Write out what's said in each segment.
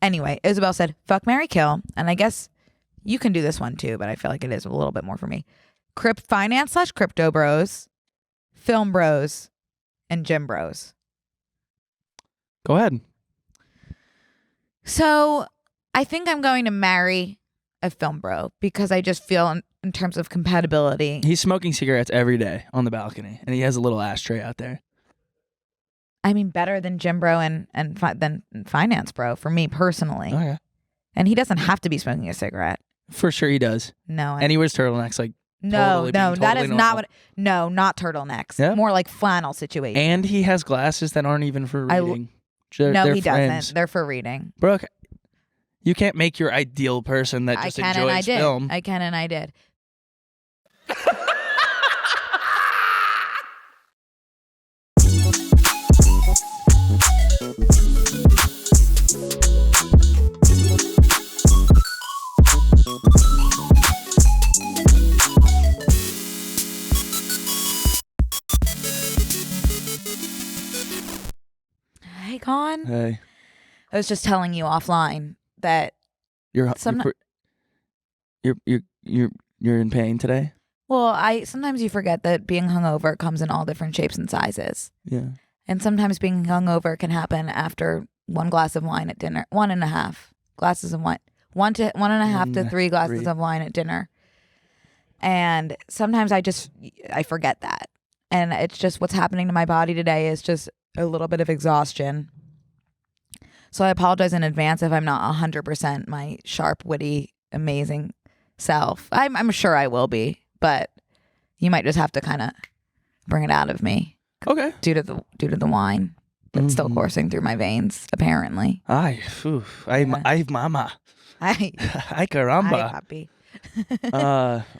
Anyway, Isabel said, fuck, marry, kill. And I guess you can do this one too, but I feel like it is a little bit more for me. Finance/crypto bros, film bros, and gym bros. Go ahead. So I think I'm going to marry a film bro because I just feel in terms of compatibility. He's smoking cigarettes every day on the balcony, and he has a little ashtray out there. I mean, better than gym bro and than finance bro for me personally. Oh, yeah. And he doesn't have to be smoking a cigarette. For sure he does. No. And he wears turtlenecks like No, that is normal. not what. No, not turtlenecks. Yeah. More like flannel situation. And he has glasses that aren't even for reading. No, he friends. doesn't. They're for reading. Brooke, you can't make your ideal person that just enjoys film. I can and I did. Hey, Con. Hey. I was just telling you offline that You're in pain today? well, sometimes you forget that being hungover comes in all different shapes and sizes. Yeah. And sometimes being hungover can happen after one glass of wine at dinner, 1.5 glasses of wine, 1.5 to 3 glasses of wine at dinner. And sometimes I forget that. And it's just what's happening to my body today is just a little bit of exhaustion. So I apologize in advance if I'm not 100% my sharp, witty, amazing self. I'm sure I will be, but you might just have to kind of bring it out of me. Okay. Due to the wine that's still coursing through my veins, apparently. Ay mama. Ay Caramba. papi.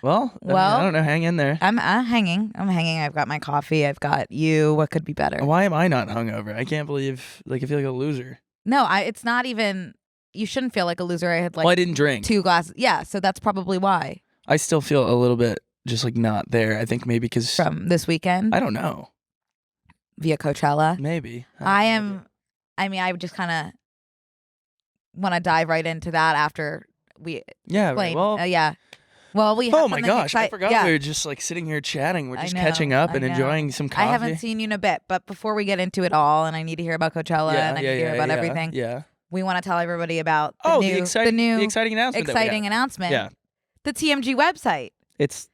Well, I don't know. Hang in there. I'm hanging. I've got my coffee. I've got you. What could be better? Why am I not hungover? I can't believe, I feel like a loser. No, it's not even, you shouldn't feel like a loser. I had I didn't drink. 2 glasses. Yeah, so that's probably why. I still feel a little bit just not there. I think maybe because. From this weekend? I don't know. Via Coachella? Maybe. I just kind of want to dive right into that after we Yeah, explain. right. Well, yeah. Well, we have oh my gosh, I forgot yeah. we were just sitting here chatting. We're just I know, catching up and I know. enjoying some coffee. I haven't seen you in a bit, but before we get into it all, and I need to hear about Coachella and I need to hear about everything. Yeah. We want to tell everybody about the exciting announcement. Announcement. Yeah. The TMG website. It's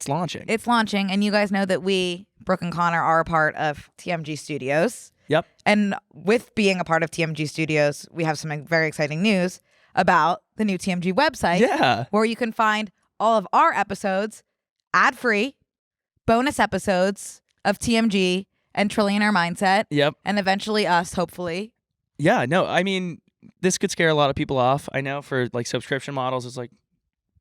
launching. It's launching, and you guys know that we, Brooke and Connor, are a part of TMG Studios. Yep. And with being a part of TMG Studios, we have some very exciting news about the new TMG website. Yeah. Where you can find all of our episodes ad-free, bonus episodes of TMG and Trillionaire Mindset. Yep. And eventually us, hopefully. Yeah, no, I mean, this could scare a lot of people off. I know for subscription models, it's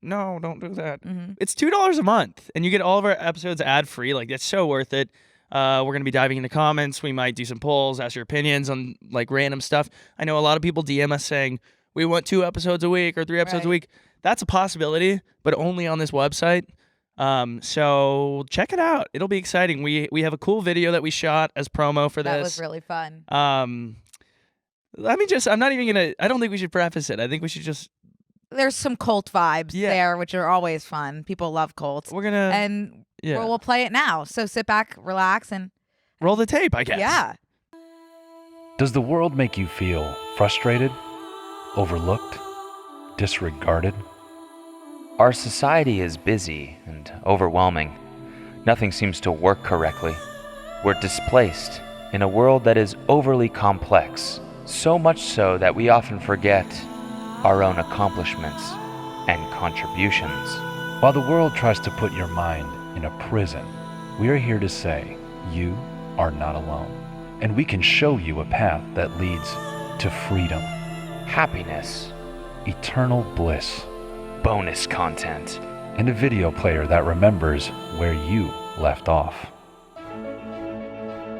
no, don't do that. Mm-hmm. It's $2 a month, and you get all of our episodes ad-free. That's so worth it. We're going to be diving into comments. We might do some polls, ask your opinions on random stuff. I know a lot of people DM us saying, we want 2 episodes a week or 3 episodes a week. That's a possibility, but only on this website. So check it out. It'll be exciting. We have a cool video that we shot as promo for this. That was really fun. I'm not even going to, I don't think we should preface it. I think we should just. There's some cult vibes there, which are always fun. People love cults. We're going to. And we'll play it now. So sit back, relax, and. Roll the tape, I guess. Yeah. Does the world make you feel frustrated, overlooked, disregarded? Our society is busy and overwhelming. Nothing seems to work correctly. We're displaced in a world that is overly complex, so much so that we often forget our own accomplishments and contributions. While the world tries to put your mind in a prison, we are here to say you are not alone, and we can show you a path that leads to freedom, happiness, eternal bliss, bonus content, and a video player that remembers where you left off.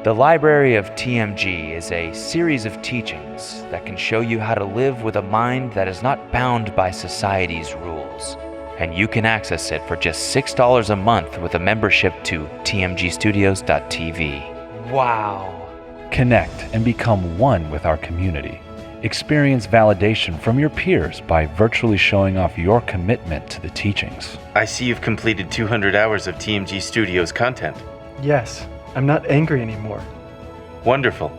The Library of TMG is a series of teachings that can show you how to live with a mind that is not bound by society's rules. And you can access it for just $6 a month with a membership to tmgstudios.tv. Wow. Connect and become one with our community. Experience validation from your peers by virtually showing off your commitment to the teachings. I see you've completed 200 hours of TMG Studios content. Yes, I'm not angry anymore. Wonderful.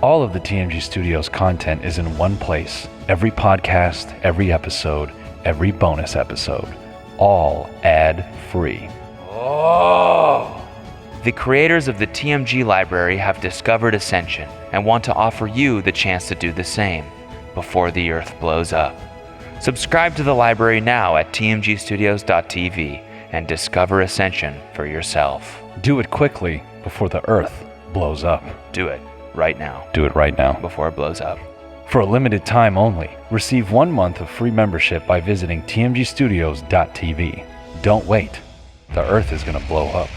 All of the TMG Studios content is in one place. Every podcast, every episode, every bonus episode. All ad-free. The creators of the TMG library have discovered Ascension and want to offer you the chance to do the same before the Earth blows up. Subscribe to the library now at tmgstudios.tv and discover Ascension for yourself. Do it quickly before the Earth blows up. Do it right now. Do it right now. Before it blows up. For a limited time only, receive 1 month of free membership by visiting tmgstudios.tv. Don't wait. The Earth is going to blow up.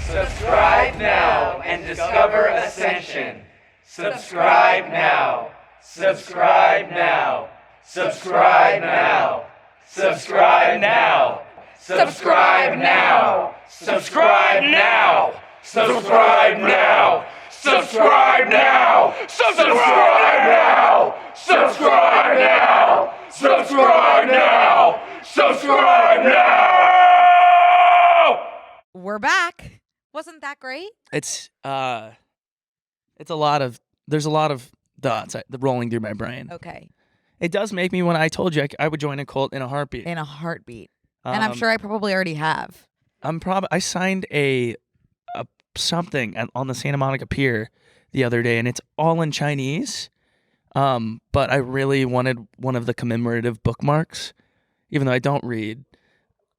Subscribe now and discover Ascension. Subscribe now. Subscribe now. Subscribe now. Subscribe now. Subscribe now. Subscribe now. Subscribe now. Subscribe now. Subscribe now. Subscribe now. Subscribe now. Subscribe now. We're back. Wasn't that great? It's a lot of there's a lot of thoughts rolling through my brain. Okay. It does make me when I told you I would join a cult in a heartbeat. In a heartbeat. And I'm sure I probably already have. I signed a something on the Santa Monica Pier the other day, and it's all in Chinese. But I really wanted one of the commemorative bookmarks, even though I don't read.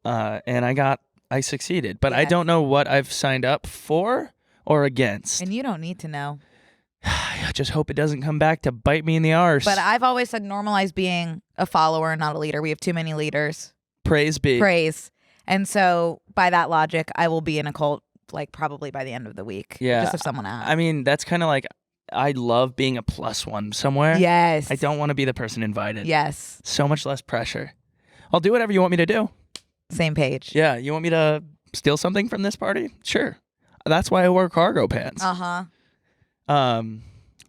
And I succeeded, but I don't know what I've signed up for or against. And you don't need to know. I just hope it doesn't come back to bite me in the arse. But I've always said normalize being a follower, not a leader. We have too many leaders. Praise be. Praise. And so by that logic, I will be in a cult like probably by the end of the week. Yeah. Just if someone asks. I mean, that's kind of like I love being a +1 somewhere. Yes. I don't want to be the person invited. Yes. So much less pressure. I'll do whatever you want me to do. Same page. Yeah. You want me to steal something from this party? Sure. That's why I wear cargo pants. Uh-huh.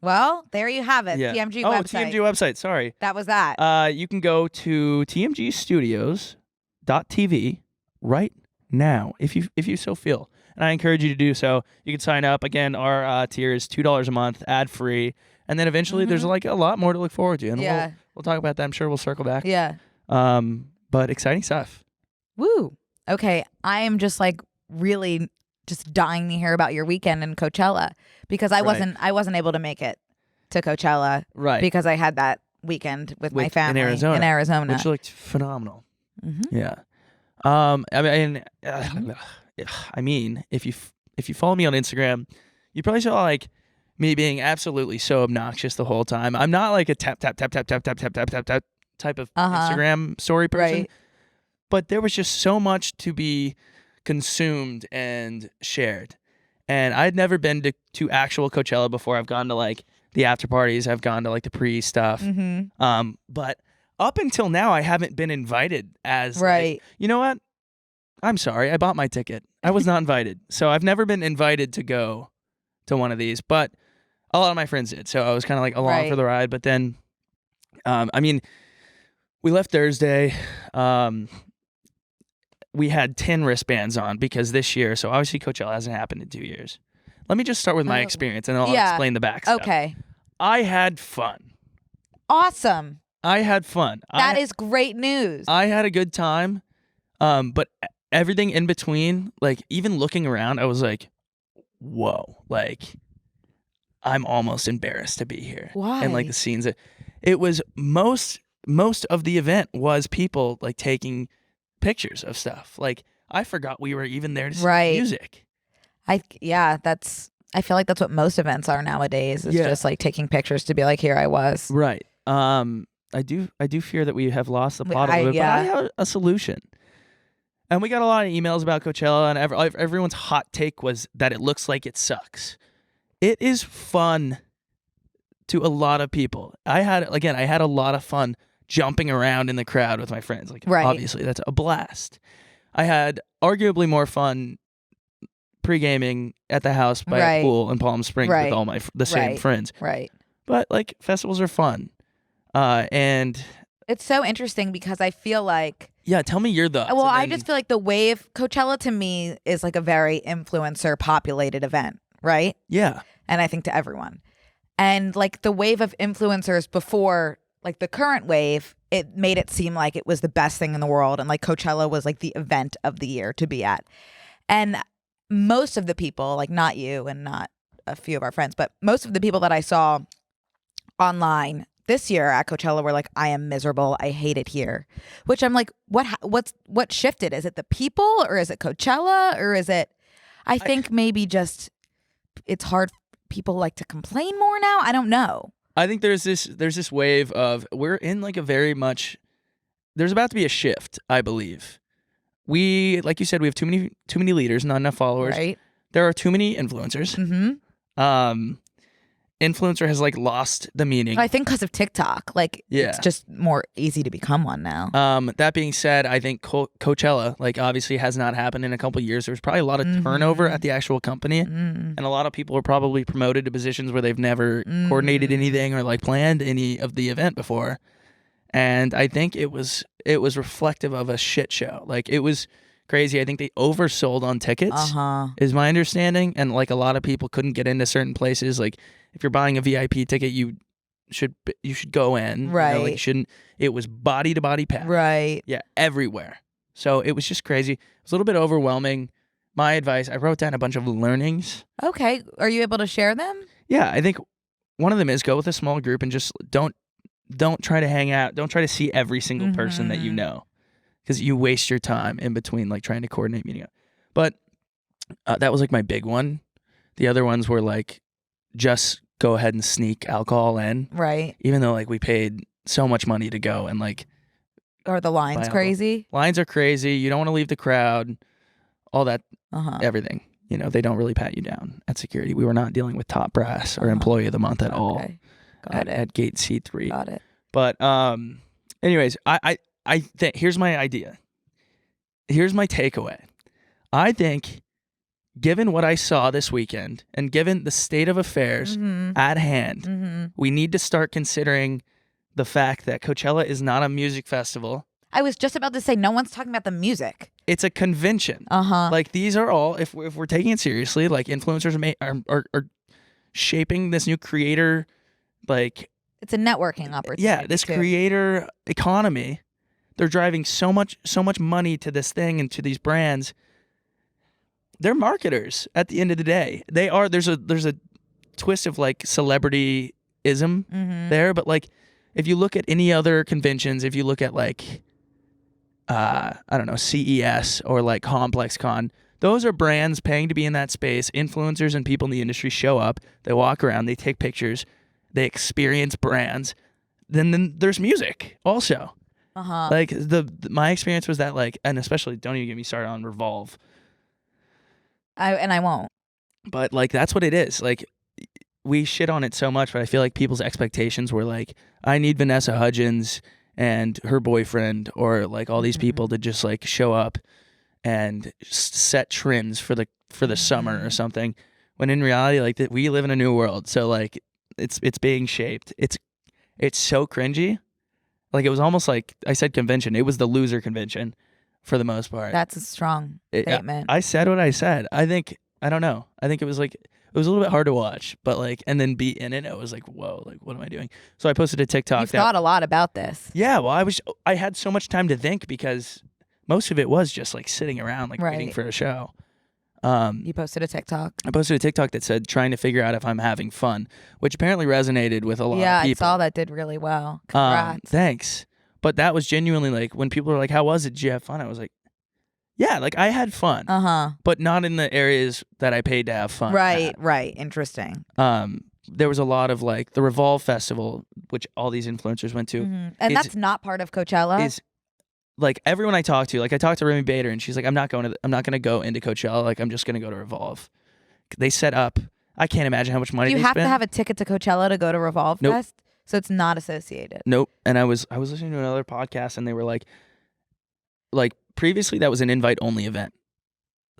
Well, there you have it. yeah. TMG oh, website. TMG website. Sorry. That was that. You can go to tmgstudios.tv right now if you so feel. And I encourage you to do so. You can sign up. Again, our tier is $2 a month, ad-free. And then eventually there's like a lot more to look forward to. And we'll talk about that. I'm sure we'll circle back. Yeah. But exciting stuff. Woo. Okay. I am just like really just dying to hear about your weekend in Coachella because I wasn't able to make it to Coachella because I had that weekend with my family in Arizona. Which looked phenomenal. Mm-hmm. Yeah. I mean, if you follow me on Instagram, you probably saw like me being absolutely so obnoxious the whole time. I'm not like a tap type of Instagram story person. Right. But there was just so much to be consumed and shared. And I'd never been to actual Coachella before. I've gone to like the after parties. I've gone to like the pre stuff. Mm-hmm. But up until now, I haven't been invited as right. Like, you know what? I'm sorry. I bought my ticket. I was not invited. So I've never been invited to go to one of these, but a lot of my friends did. So I was kind of like along for the ride. But then, I mean, we left Thursday. We had 10 wristbands on because this year, so obviously Coachella hasn't happened in 2 years. Let me just start with my experience and then I'll explain the back stuff. Okay. I had fun. Awesome. I had fun. That is great news. I had a good time. But everything in between, like even looking around, I was like, whoa, like I'm almost embarrassed to be here. Why? And like the scenes, it was most of the event was people like taking pictures of stuff. Like I forgot we were even there to see music. I feel like that's what most events are nowadays. It's just like taking pictures to be like, here I was. Right. I do fear that we have lost the plot a little bit, but I have a solution. And we got a lot of emails about Coachella, and everyone's hot take was that it looks like it sucks. It is fun to a lot of people. I had a lot of fun jumping around in the crowd with my friends. Like, obviously, that's a blast. I had arguably more fun pre-gaming at the house by a pool in Palm Springs with all the same friends. Right. But like festivals are fun. And It's so interesting because I feel like, yeah, tell me your thoughts. well, and I then- just feel like the wave, Coachella to me is like a very influencer populated event, right? yeah. And I think to everyone. And like the wave of influencers before like the current wave, it made it seem like it was the best thing in the world. And like Coachella was like the event of the year to be at. And most of the people, like not you and not a few of our friends, but most of the people that I saw online this year at Coachella were like, I am miserable. I hate it here. Which I'm like, what shifted? Is it the people or is it Coachella or is it, I think maybe just it's hard. People like to complain more now. I don't know. I think there's this wave of we're in like a very much there's about to be a shift, I believe. We, like you said, we have too many leaders, not enough followers. Right. There are too many influencers. Mm-hmm. Influencer has like lost the meaning. I think because of TikTok, like Yeah. it's just more easy to become one now. That being said, I think Coachella, like obviously has not happened in a couple of years. There's probably a lot of turnover at the actual company, and a lot of people are probably promoted to positions where they've never coordinated anything or like planned any of the event before. And I think it was reflective of a shit show. Like it was crazy. I think they oversold on tickets, is my understanding, and like a lot of people couldn't get into certain places. Like if you're buying a VIP ticket, you should go in. Right. You know, like you shouldn't. It was body to body packed. Right. Yeah, everywhere. So it was just crazy. It was a little bit overwhelming. My advice, I wrote down a bunch of learnings. Okay. Are you able to share them? Yeah, I think one of them is go with a small group and just don't try to hang out. Don't try to see every single person that you know, because you waste your time in between like trying to coordinate meeting up. But that was like my big one. The other ones were like just go ahead and sneak alcohol in, Right. even though like we paid so much money to go and like Are the lines alcohol. crazy? Lines are crazy. You don't want to leave the crowd. All that, Uh-huh. everything. You know, they don't really pat you down at security. We were not dealing with top brass or employee of the month at all Okay. Got it. at gate C3. Got it. But anyways, I think here's my idea. Here's my takeaway. I think given what I saw this weekend and given the state of affairs at hand, we need to start considering the fact that Coachella is not a music festival. I was just about to say, no one's talking about the music. It's a convention. Like these are all, if we're taking it seriously, like influencers are shaping this new creator, like It's a networking opportunity. yeah, this too. creator economy. They're driving so much money to this thing and to these brands. They're marketers at the end of the day. They are. There's a twist of like celebrityism there, but like if you look at any other conventions, if you look at like I don't know, CES or like Complex Con, those are brands paying to be in that space. Influencers and people in the industry show up, they walk around, they take pictures, they experience brands. Then there's music also. Like my experience was that like, and especially don't even get me started on Revolve. I won't. But like that's what it is. Like we shit on it so much, but I feel like people's expectations were like, I need Vanessa Hudgens and her boyfriend or like all these people to just like show up and set trends for the summer or something. When in reality, like we live in a new world, so like it's being shaped. It's so cringy. Like it was almost like I said convention. It was the loser convention for the most part. That's a strong statement. I said what I said. I don't know. I think it was like it was a little bit hard to watch, but like and then be in it. I was like, whoa, like what am I doing? So I posted a TikTok. You've thought a lot about this. Yeah, well, I had so much time to think because most of it was just like sitting around, like waiting for a show. You posted a TikTok. I posted a TikTok that said trying to figure out if I'm having fun, which apparently resonated with a lot of Yeah, I people. saw that did really well. Congrats. Thanks. But that was genuinely like when people were like, how was it? Did you have fun? I was like, yeah, like I had fun. But not in the areas that I paid to have fun. Right. Interesting. There was a lot of like the Revolve festival, which all these influencers went to. And that's not part of Coachella? Is like everyone I talked to, like I talked to Remy Bader and she's like, I'm not going to go into Coachella. Like I'm just going to go to Revolve. They set up, I can't imagine how much money You they have spent. to have a ticket to Coachella to go to Revolve Nope. Fest? So it's not associated. Nope. And I was listening to another podcast and they were like previously that was an invite only event.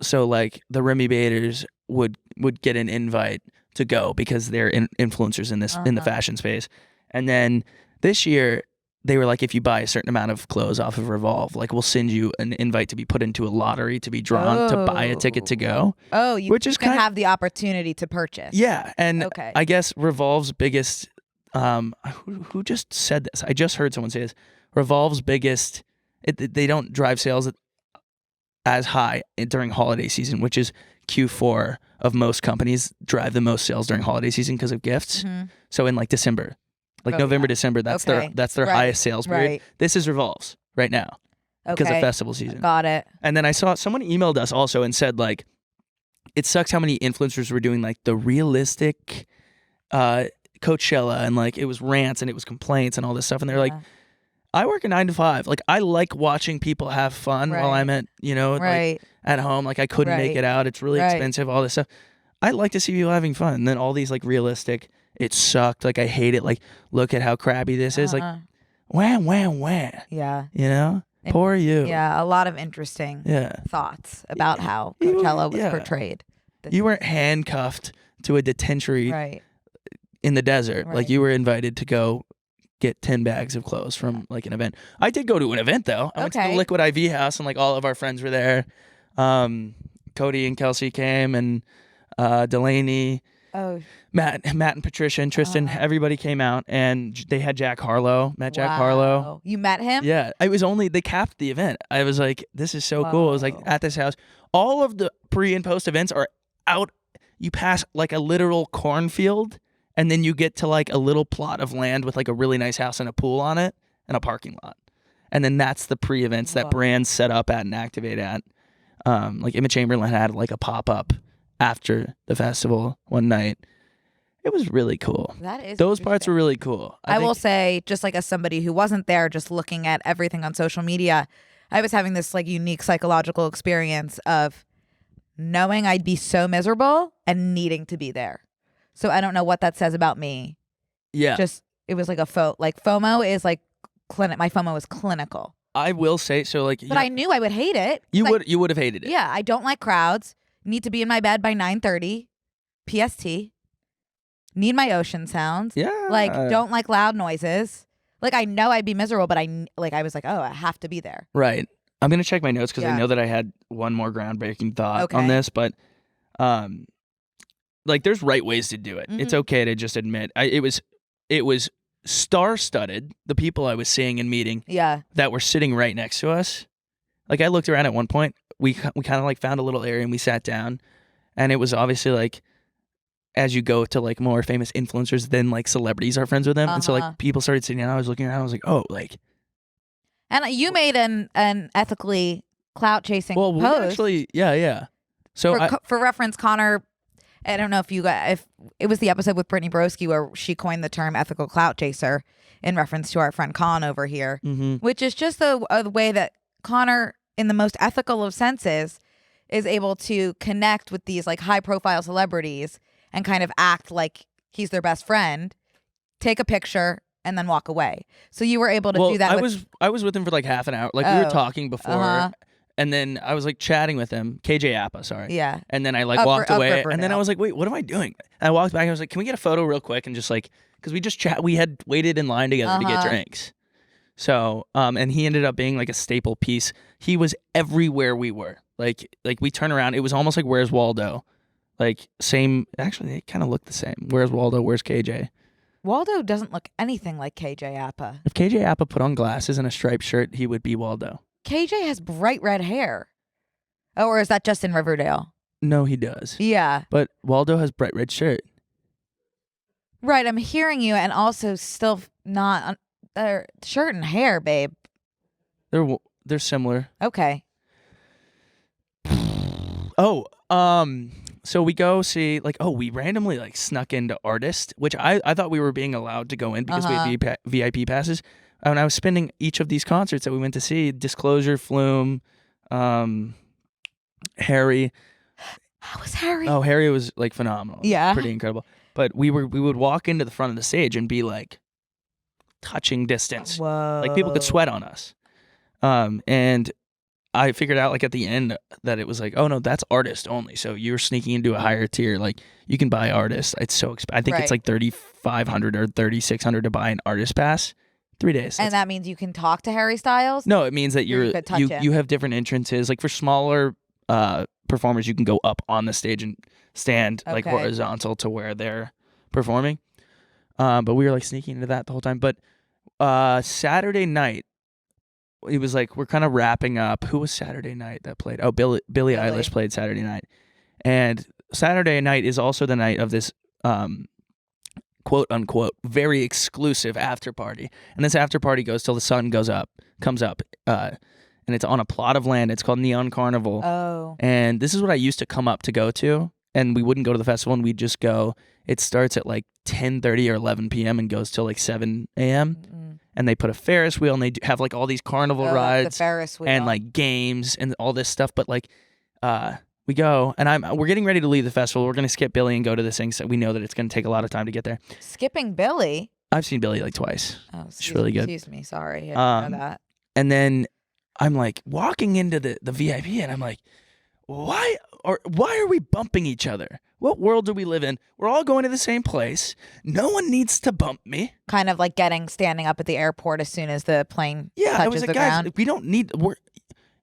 So like the Remy Baders would get an invite to go because they're influencers in this in the fashion space. And then this year they were like, if you buy a certain amount of clothes off of Revolve, like we'll send you an invite to be put into a lottery to be drawn to buy a ticket to go. Oh, you which is can have the opportunity to purchase. Yeah, and I guess Revolve's biggest who just said this? I just heard someone say this. Revolve's biggest, they don't drive sales as high during holiday season, which is Q4 of most companies drive the most sales during holiday season because of gifts. So in like December, like November, December, that's their highest sales period. This is Revolve's right now because of festival season. Got it. And then I saw someone emailed us also and said like, it sucks how many influencers were doing like the realistic Coachella and like it was rants and it was complaints and all this stuff. And they're like, I work a 9 to 5. Like I like watching people have fun while I'm at, like at home. Like I couldn't make it out. It's really expensive, all this stuff. I like to see people having fun. And then all these like realistic, it sucked. Like I hate it. Like look at how crappy this is. Like wah. Yeah. Poor you. Yeah. A lot of interesting thoughts about how Coachella was portrayed. You weren't handcuffed to a detentory in the desert. Like you were invited to go get 10 bags of clothes from like an event. I did go to an event though. I went to the Liquid IV house and like all of our friends were there. Cody and Kelsey came and Delaney, Matt and Patricia and Tristan, everybody came out and they had Jack Harlow. Jack Harlow. You met him? Yeah. They capped the event. I was like, this is so cool. It was like at this house. All of the pre and post events are out. You pass like a literal cornfield. And then you get to like a little plot of land with like a really nice house and a pool on it and a parking lot. And then that's the pre-events that brands set up at and activate at. Like Emma Chamberlain had like a pop-up after the festival one night. It was really cool. Those parts were really cool. I will say, just like as somebody who wasn't there, just looking at everything on social media, I was having this like unique psychological experience of knowing I'd be so miserable and needing to be there. So I don't know what that says about me. Yeah. Just, it was like FOMO is like, my FOMO is clinical. I will say, so like. But I knew I would hate it. You would have hated it. Yeah, I don't like crowds. Need to be in my bed by 9:30 PST. Need my ocean sounds. Yeah. Like, don't like loud noises. Like, I know I'd be miserable, but I was like, oh, I have to be there. Right. I'm going to check my notes because I know that I had one more groundbreaking thought on this, but like there's right ways to do it. It's okay to just admit it was star-studded, the people I was seeing and meeting that were sitting right next to us. Like I looked around at one point, we kind of like found a little area and we sat down, and it was obviously like as you go to like more famous influencers, then like celebrities are friends with them. And so like people started sitting down. I was looking around, I was like, oh, like. And you made an ethically clout chasing post. Well, actually, yeah. So for reference, Connor, I don't know if it was the episode with Brittany Broski where she coined the term ethical clout chaser in reference to our friend Con over here, which is just the way that Connor, in the most ethical of senses, is able to connect with these like high profile celebrities and kind of act like he's their best friend, take a picture, and then walk away. So you were able to do that. I was with him for like half an hour. Like we were talking before. And then I was like chatting with him, KJ Appa, sorry. Yeah. And then I like walked away, and then I was like, wait, what am I doing? And I walked back and I was like, can we get a photo real quick? And just like, because we had waited in line together to get drinks. So, and he ended up being like a staple piece. He was everywhere we were. Like we turn around, it was almost like Where's Waldo? Like same, actually they kind of look the same. Where's Waldo? Where's KJ? Waldo doesn't look anything like KJ Appa. If KJ Appa put on glasses and a striped shirt, he would be Waldo. KJ has bright red hair. Oh, or is that just in Riverdale? No, he does. Yeah. But Waldo has bright red shirt. Right, I'm hearing you, and also still not their shirt and hair, babe. They're similar. Okay. So we go see we randomly like snuck into Artist, which I thought we were being allowed to go in because we had VIP passes. And I was spending each of these concerts that we went to see, Disclosure, Flume, Harry. How was Harry? Oh, Harry was like phenomenal. Yeah. Pretty incredible. But we would walk into the front of the stage and be like touching distance. Whoa. Like people could sweat on us. And I figured out like at the end that it was like, oh no, that's artist only. So you're sneaking into a higher tier. Like you can buy artists. It's so expensive. I think it's like $3,500 or $3,600 to buy an artist pass. 3 days. And that means you can talk to Harry Styles? No, it means that you have different entrances. Like for smaller performers, you can go up on the stage and stand like horizontal to where they're performing. But we were like sneaking into that the whole time. But Saturday night, it was like we're kind of wrapping up. Who was Saturday night that played? Oh, Billie Eilish played Saturday night. And Saturday night is also the night of this quote unquote very exclusive after party. And this after party goes till the sun comes up. And it's on a plot of land. It's called Neon Carnival. Oh. And this is what I used to come up to go to. And we wouldn't go to the festival, and we'd just go. It starts at like 10:30 or 11 p.m. and goes till like 7 a.m. And they put a Ferris wheel, and they have like all these carnival rides, the Ferris wheel, and like games and all this stuff. But like, we go, and we're getting ready to leave the festival. We're gonna skip Billy and go to this thing. So we know that it's gonna take a lot of time to get there. Skipping Billy? I've seen Billy like twice. Oh, it's really good. Excuse me, sorry, I didn't know that. And then I'm like walking into the VIP, and I'm like, why are we bumping each other? What world do we live in? We're all going to the same place. No one needs to bump me. Kind of like standing up at the airport as soon as the plane touches I was like, the guys, ground. we don't need.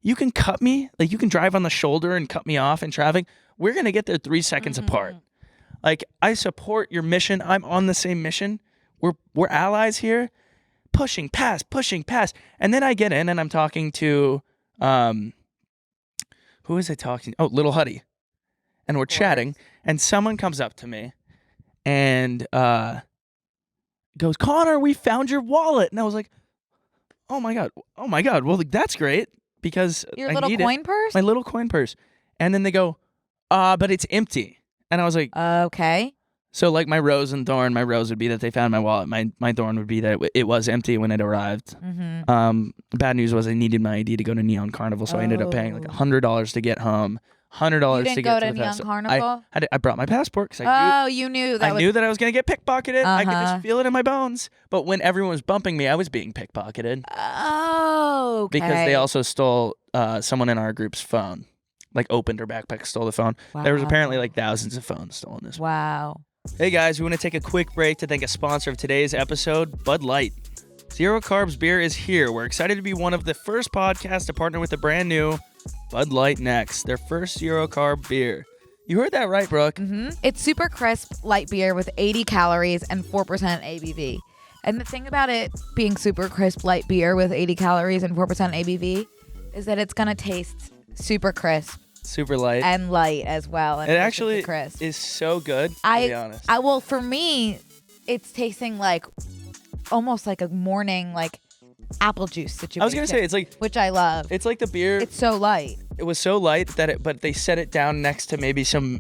You can cut me. Like you can drive on the shoulder and cut me off in traffic. We're gonna get there 3 seconds apart. Like I support your mission. I'm on the same mission. We're allies here. Pushing past. And then I get in and I'm talking to who is I talking to? Oh, Little Huddy. And we're chatting, and someone comes up to me and goes, Connor, we found your wallet. And I was like, oh my God. Well, like, that's great because your I little need coin purse? My little coin purse. And then they go, but it's empty. And I was like, okay. So like my rose and thorn, my rose would be that they found my wallet. My thorn would be that it was empty when it arrived. Bad news was I needed my ID to go to Neon Carnival, so I ended up paying like $100 to get home. $100 to get to the festival. Carnival? I brought my passport because I knew knew that I was gonna get pickpocketed. I could just feel it in my bones. But when everyone was bumping me, I was being pickpocketed. Oh, okay. Because they also stole someone in our group's phone. Like opened her backpack, stole the phone. Wow. There was apparently like thousands of phones stolen this week. Wow. Hey guys, we want to take a quick break to thank a sponsor of today's episode, Bud Light. Zero Carbs beer is here. We're excited to be one of the first podcasts to partner with the brand new Bud Light Next, their first zero carb beer. You heard that right, Brooke. It's super crisp light beer with 80 calories and 4% ABV. And the thing about it being super crisp light beer with 80 calories and 4% ABV is that it's going to taste super crisp. Super light. And light as well. And it actually crisp. is so good, to be honest. Well, for me, it's tasting like almost like a morning like apple juice situation. I was going to say, it's like... Which I love. It's like the beer... It's so light. It was so light but they set it down next to maybe some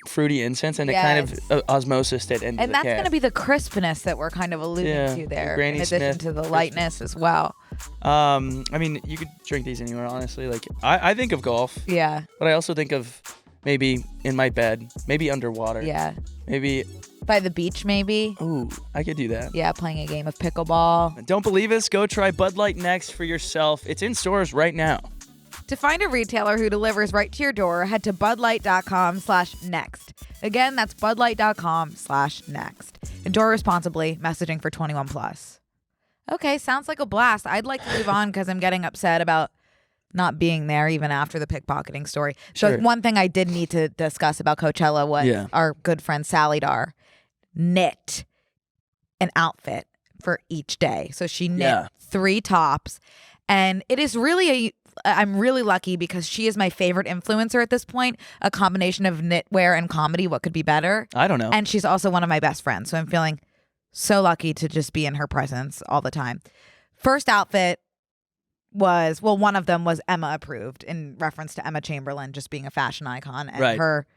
fruity incense, and it kind of osmosis it into and the that's can. going to be the crispness that we're kind of alluding to there, in addition to the lightness as well. I mean, you could drink these anywhere, honestly. Like, I think of golf. Yeah. But I also think of maybe in my bed, maybe underwater. Yeah. Maybe by the beach, maybe. Ooh, I could do that. Yeah, playing a game of pickleball. Don't believe us? Go try Bud Light Next for yourself. It's in stores right now. To find a retailer who delivers right to your door, head to budlight.com/next. Again, that's budlight.com/next. Enjoy responsibly. Messaging for 21+. Okay, sounds like a blast. I'd like to move on because I'm getting upset about not being there even after the pickpocketing story. So one thing I did need to discuss about Coachella was our good friend Sally Dar knit an outfit for each day. So she knit 3 tops, and it is really I'm really lucky because she is my favorite influencer at this point. A combination of knitwear and comedy. What could be better? I don't know. And she's also one of my best friends. So I'm feeling so lucky to just be in her presence all the time. First outfit was, one of them was Emma approved in reference to Emma Chamberlain just being a fashion icon and her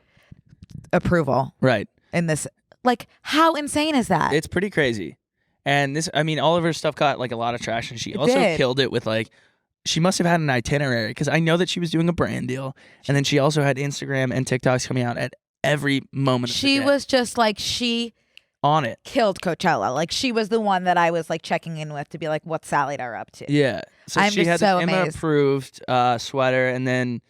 approval. Right. In this, like, how insane is that? It's pretty crazy. And this, I mean, all of her stuff got like a lot of traction. She also killed it with like, she must have had an itinerary because I know that she was doing a brand deal. And then she also had Instagram and TikToks coming out at every moment of the day. She was just like, she on it. killed Coachella. Like she was the one that I was like checking in with to be like, what's Sally Dar up to? Yeah. So I'm she just had so the Emma amazed. approved sweater, and then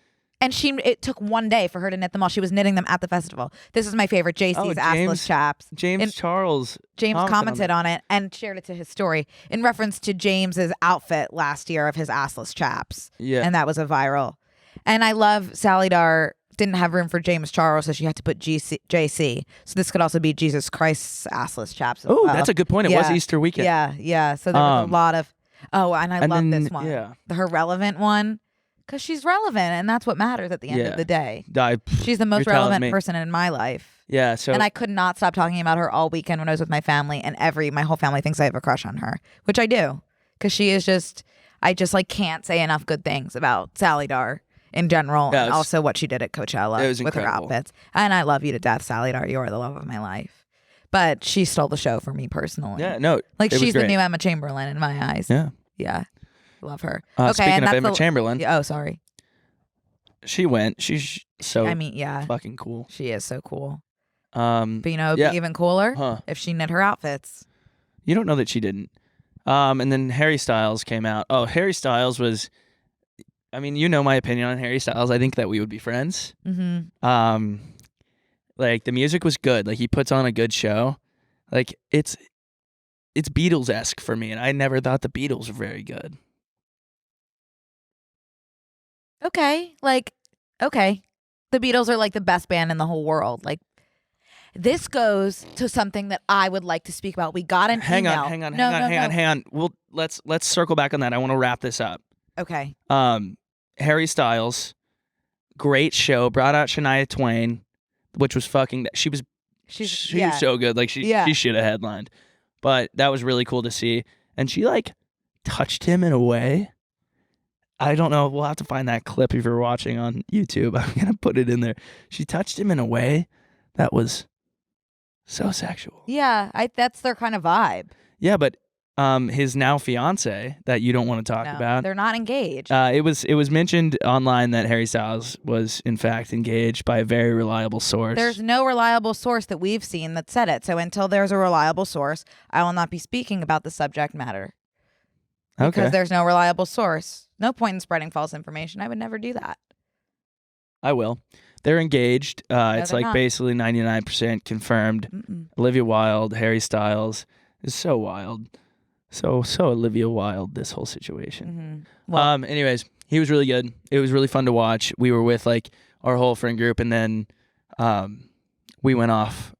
And it took one day for her to knit them all. She was knitting them at the festival. This is my favorite, JC's assless chaps. James Commented on it and shared it to his story in reference to James's outfit last year of his assless chaps. Yeah. And that was a viral. And I love Sally Dar didn't have room for James Charles, so she had to put JC. So this could also be Jesus Christ's assless chaps. Oh, that's a good point. It was Easter weekend. Yeah. So there was a lot of, and I love this one. Yeah. Her relevant one. Because she's relevant, and that's what matters at the end of the day. She's the most relevant person in my life. Yeah. So and I could not stop talking about her all weekend when I was with my family, and my whole family thinks I have a crush on her, which I do, because she is I just like can't say enough good things about Sally Dar in general, and also what she did at Coachella with her outfits. And I love you to death, Sally Dar. You are the love of my life. But she stole the show for me personally. Yeah. No. Like she's the new Emma Chamberlain in my eyes. Yeah. Yeah. Love her. Speaking of Emma Chamberlain. Oh, sorry. She went. She's so fucking cool. She is so cool. But you know, it'd be even cooler if she knit her outfits. You don't know that she didn't. And then Harry Styles came out. Oh, Harry Styles was, I mean, you know my opinion on Harry Styles. I think that we would be friends. Mm-hmm. Like the music was good. Like he puts on a good show. Like it's Beatles-esque for me, and I never thought the Beatles were very good. Okay. The Beatles are like the best band in the whole world. Like, this goes to something that I would like to speak about. We got an email. Hang on. Well, let's circle back on that. I want to wrap this up. Okay. Harry Styles, great show, brought out Shania Twain, which was fucking. She was so good. Like she should have headlined, but that was really cool to see. And she like touched him in a way. I don't know. We'll have to find that clip if you're watching on YouTube. I'm gonna put it in there. She touched him in a way that was so sexual. Yeah, that's their kind of vibe. Yeah, but his now fiance that you don't want to talk about. They're not engaged. It was mentioned online that Harry Styles was in fact engaged by a very reliable source. There's no reliable source that we've seen that said it. So until there's a reliable source, I will not be speaking about the subject matter. Because there's no reliable source. No point in spreading false information. I would never do that. I will. They're engaged. It's like basically 99% confirmed. Olivia Wilde, Harry Styles is so wild. So Olivia Wilde, this whole situation. Mm-hmm. Well, anyways, he was really good. It was really fun to watch. We were with like our whole friend group, and then we went off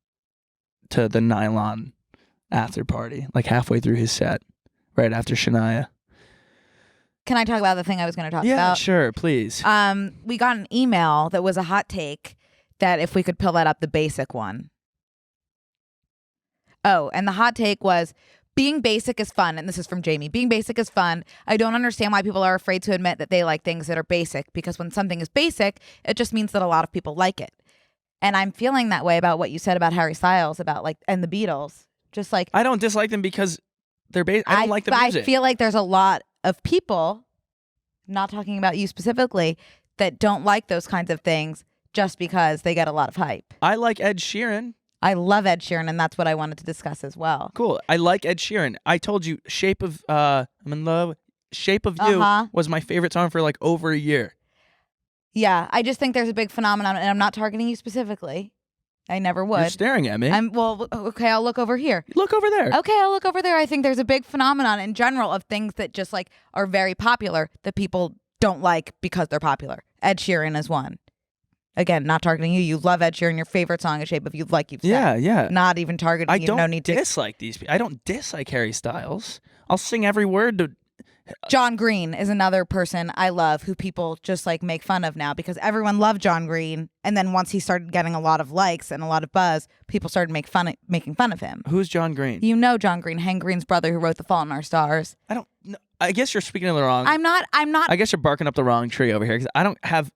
to the Nylon after party, like halfway through his set, right after Shania. Can I talk about the thing I was going to talk about? Yeah, sure, please. We got an email that was a hot take that if we could pull that up, the basic one. Oh, and the hot take was, being basic is fun. And this is from Jamie. Being basic is fun. I don't understand why people are afraid to admit that they like things that are basic, because when something is basic, it just means that a lot of people like it. And I'm feeling that way about what you said about Harry Styles, about like, and the Beatles. Just like, I don't dislike them because they're basic. I don't like the music. I feel like there's a lot of people, not talking about you specifically, that don't like those kinds of things just because they get a lot of hype. I like Ed Sheeran. I love Ed Sheeran, and that's what I wanted to discuss as well. Cool. I like Ed Sheeran. I told you, I'm in love. Shape of You was my favorite song for like over a year. Yeah, I just think there's a big phenomenon, and I'm not targeting you specifically. I never would. You're staring at me. Okay, I'll look over here. Look over there. Okay, I'll look over there. I think there's a big phenomenon in general of things that just like are very popular that people don't like because they're popular. Ed Sheeran is one. Again, not targeting you. You love Ed Sheeran. Your favorite song is Shape of You, like you've said. Yeah. Not even targeting you. No need to. I don't dislike these people. I don't dislike Harry Styles. I'll sing every word to... John Green is another person I love who people just like make fun of now, because everyone loved John Green, and then once he started getting a lot of likes and a lot of buzz, people started making fun of him. Who's John Green? You know John Green, Hank Green's brother who wrote The Fault in Our Stars. I don't know. I guess you're speaking of the wrong... I'm not. I guess you're barking up the wrong tree over here, because I don't have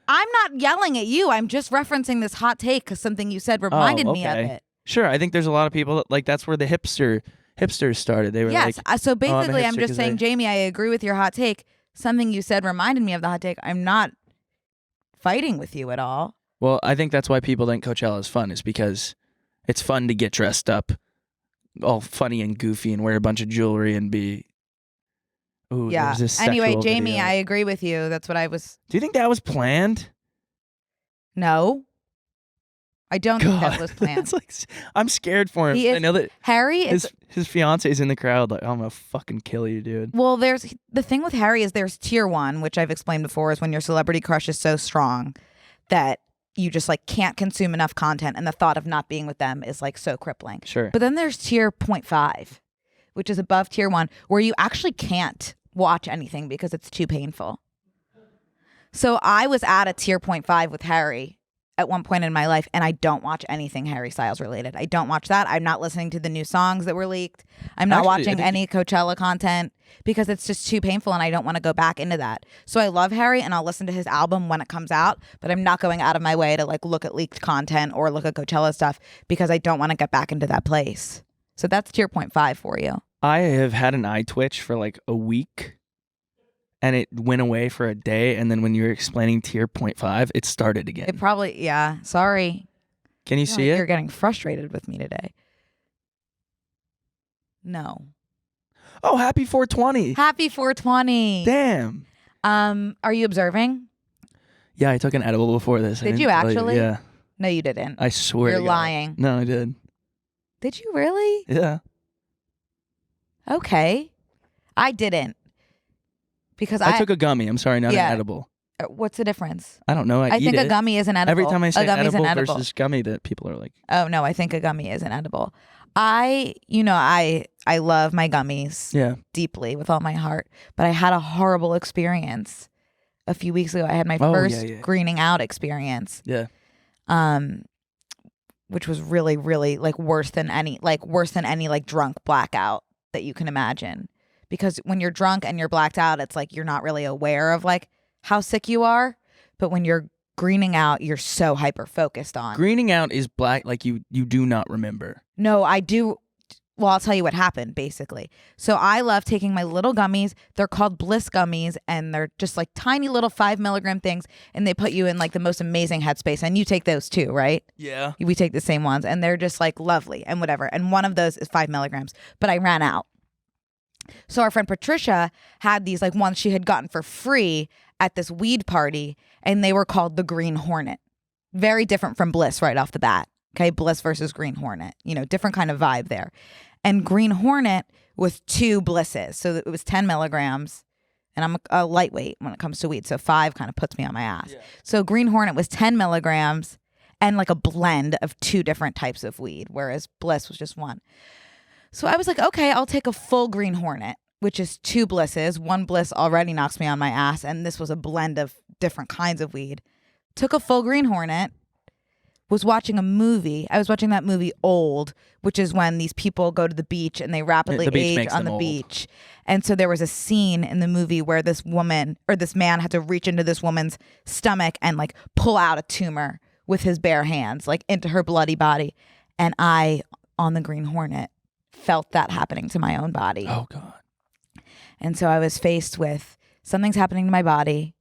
I'm not yelling at you. I'm just referencing this hot take because something you said reminded me of it. Sure, I think there's a lot of people that, like, that's where the hipsters started. They were like, so basically, I'm just saying, Jamie, I agree with your hot take. Something you said reminded me of the hot take. I'm not fighting with you at all. Well, I think that's why people think Coachella is fun, is because It's fun to get dressed up, all funny and goofy, and wear a bunch of jewelry and be. Ooh, Yeah. there's this Anyway, sexual Jamie, video. I agree with you. That's what I was. Do you think that was planned? No. I don't think that was planned. It's like, I'm scared for him. He is, I know that Harry is. his fiance is in the crowd. Like, I'm gonna fucking kill you, dude. Well, there's the thing with Harry is there's tier 1, which I've explained before, is when your celebrity crush is so strong that you just like can't consume enough content, and the thought of not being with them is like so crippling. Sure. But then there's tier 0.5, which is above tier 1, where you actually can't watch anything because it's too painful. So I was at a tier 0.5 with Harry at one point in my life, and I don't watch anything Harry Styles related. I don't watch that. I'm not listening to the new songs that were leaked. I'm not watching any Coachella content because it's just too painful, and I don't want to go back into that. So I love Harry, and I'll listen to his album when it comes out, but I'm not going out of my way to like look at leaked content or look at Coachella stuff because I don't want to get back into that place. So that's tier 0.5 for you. I have had an eye twitch for like a week, and it went away for a day, and then when you were explaining tier 0.5, it started again. It probably, yeah. Sorry. Can you see You're it? getting frustrated with me today. No. Oh, happy 420. Happy 420. Damn. Are you observing? Yeah, I took an edible before this. Did you actually? Yeah. No, you didn't. I swear You're to God. lying. No, I did. Did you really? Yeah. Okay. I didn't. Because I took a gummy. I'm sorry, not an edible. What's the difference? I don't know. I think eat a it. gummy is an edible. Every time I say a gummy's edible an edible versus gummy, that people are like, oh no, I think a gummy is an edible. I love my gummies yeah, deeply with all my heart, but I had a horrible experience a few weeks ago. I had my first greening out experience. Yeah. Which was really, really like worse than any like drunk blackout that you can imagine. Because when you're drunk and you're blacked out, it's like you're not really aware of like how sick you are. But when you're greening out, you're so hyper focused on. Greening out is black, like you do not remember. No, I do. Well, I'll tell you what happened, basically. So I love taking my little gummies. They're called Bliss gummies, and they're just like tiny little 5 milligram things, and they put you in like the most amazing headspace. And you take those too, right? Yeah. We take the same ones, and they're just like lovely and whatever. And one of those is 5 milligrams, but I ran out. So our friend Patricia had these like ones she had gotten for free at this weed party, and they were called the Green Hornet. Very different from Bliss right off the bat. Okay, Bliss versus Green Hornet. You know, different kind of vibe there. And Green Hornet was 2 Blisses. So it was 10 milligrams. And I'm a lightweight when it comes to weed. So 5 kind of puts me on my ass. Yeah. So Green Hornet was 10 milligrams and like a blend of 2 different types of weed, whereas Bliss was just 1. So I was like, okay, I'll take a full Green Hornet, which is 2 Blisses. 1 Bliss already knocks me on my ass. And this was a blend of different kinds of weed. Took a full Green Hornet. Was watching a movie. I was watching that movie Old, which is when these people go to the beach and they rapidly age on the beach. And so there was a scene in the movie where this woman or this man had to reach into this woman's stomach and like pull out a tumor with his bare hands, like into her bloody body. And I, on the Green Hornet, felt that happening to my own body. Oh, God. And so I was faced with something's happening to my body.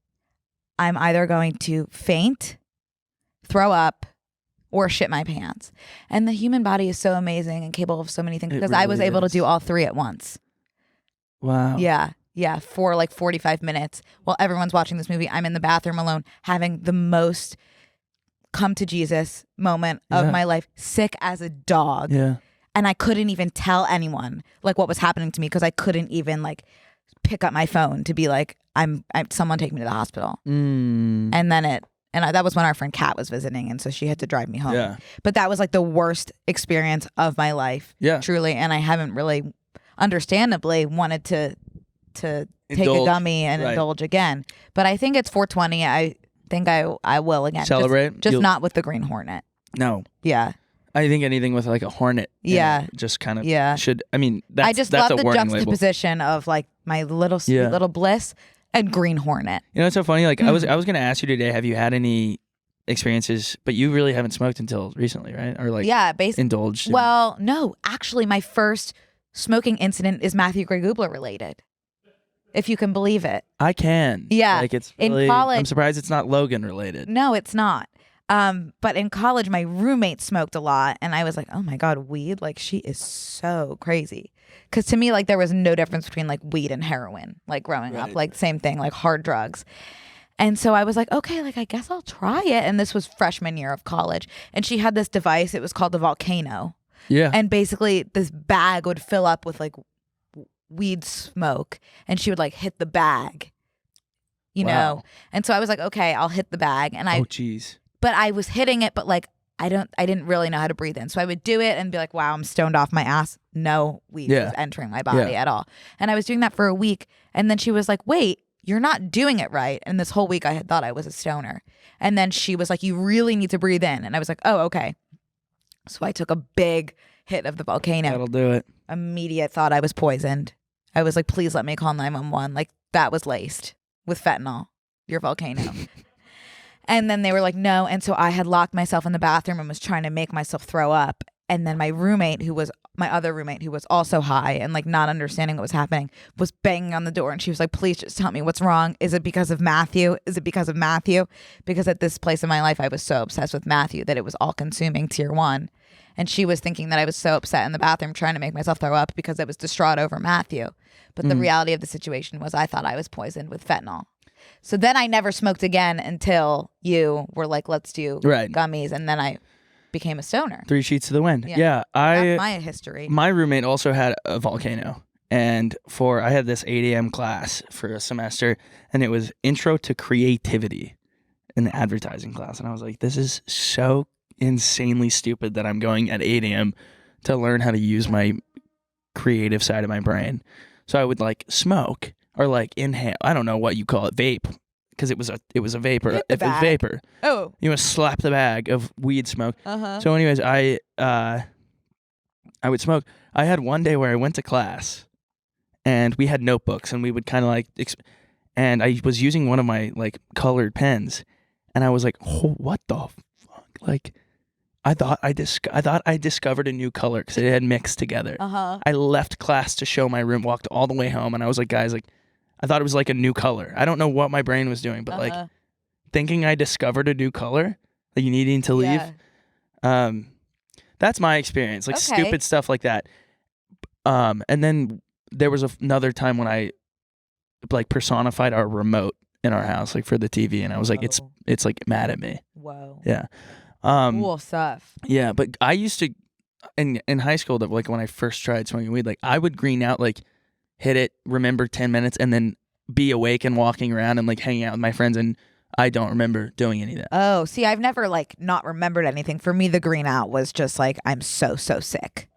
I'm either going to faint, throw up, or shit my pants. And the human body is so amazing and capable of so many things because I was able to do all 3 at once. Wow. Yeah. For like 45 minutes while everyone's watching this movie, I'm in the bathroom alone having the most come to Jesus moment of my life, sick as a dog. Yeah. And I couldn't even tell anyone like what was happening to me because I couldn't even like pick up my phone to be like, I'm someone take me to the hospital. And then that was when our friend Kat was visiting, and so she had to drive me home. Yeah. But that was like the worst experience of my life, truly. And I haven't really, understandably, wanted to take a gummy and indulge again. But I think it's 420. I think I will again. Celebrate? Just not with the Green Hornet. No. Yeah. I think anything with like a hornet. Yeah. Just kind of should. I mean, that's I just that's love a the warning juxtaposition of like my little sweet little Bliss and Green Hornet. You know, it's so funny. Like I was going to ask you today, have you had any experiences, but you really haven't smoked until recently, right? Or like indulged. Well, no, actually my first smoking incident is Matthew Gray Gubler related. If you can believe it. I can. Yeah. Like it's in really, college. I'm surprised it's not Logan related. No, it's not. But in college, my roommate smoked a lot, and I was like, oh my God, weed? Like, she is so crazy. Because to me, like, there was no difference between like weed and heroin, like growing up, like same thing, like hard drugs. And so I was like, okay, like, I guess I'll try it. And this was freshman year of college. And she had this device, it was called the Volcano. Yeah. And basically this bag would fill up with like weed smoke, and she would like hit the bag, you know? And so I was like, okay, I'll hit the bag. And but I was hitting it, but like, I didn't really know how to breathe in. So I would do it and be like, wow, I'm stoned off my ass. No weed was entering my body at all. And I was doing that for a week. And then she was like, wait, you're not doing it right. And this whole week I had thought I was a stoner. And then she was like, you really need to breathe in. And I was like, oh, okay. So I took a big hit of the Volcano. That'll do it. Immediate thought I was poisoned. I was like, please let me call 911. Like, that was laced with fentanyl, your Volcano. And then they were like, no. And so I had locked myself in the bathroom and was trying to make myself throw up. And then my other roommate, who was also high and like not understanding what was happening, was banging on the door. And she was like, please just tell me what's wrong. Is it because of Matthew? Is it because of Matthew? Because at this place in my life, I was so obsessed with Matthew that it was all consuming tier 1. And she was thinking that I was so upset in the bathroom trying to make myself throw up because I was distraught over Matthew. But the reality of the situation was I thought I was poisoned with fentanyl. So then I never smoked again until you were like, let's do gummies. And then I became a stoner. 3 sheets to the wind. Yeah. That's my history. My roommate also had a Volcano. And I had this 8 a.m. class for a semester, and it was Intro to Creativity, an advertising class. And I was like, this is so insanely stupid that I'm going at 8 a.m. to learn how to use my creative side of my brain. So I would like smoke or like inhale. I don't know what you call it, vape, because it was a vapor. If it was vapor, you must slap the bag of weed smoke. So anyways, I would smoke. I had one day where I went to class, and we had notebooks, and we would kind of like, and I was using one of my like colored pens, and I was like, oh, what the fuck? Like, I thought I discovered a new color because it had mixed together. I left class to show my room, walked all the way home, and I was like, guys, like, I thought it was like a new color. I don't know what my brain was doing, but like thinking I discovered a new color, like needing to leave. That's my experience, like stupid stuff like that. And then there was another time when I like personified our remote in our house, like for the TV, and I was like, it's like mad at me. Whoa. Yeah. Cool stuff. Yeah, but I used to in high school, that like when I first tried smoking weed, like I would green out, like hit it, remember 10 minutes, and then be awake and walking around and like hanging out with my friends, and I don't remember doing any of that. Oh, see, I've never like not remembered anything. For me, the green out was just like, I'm so sick.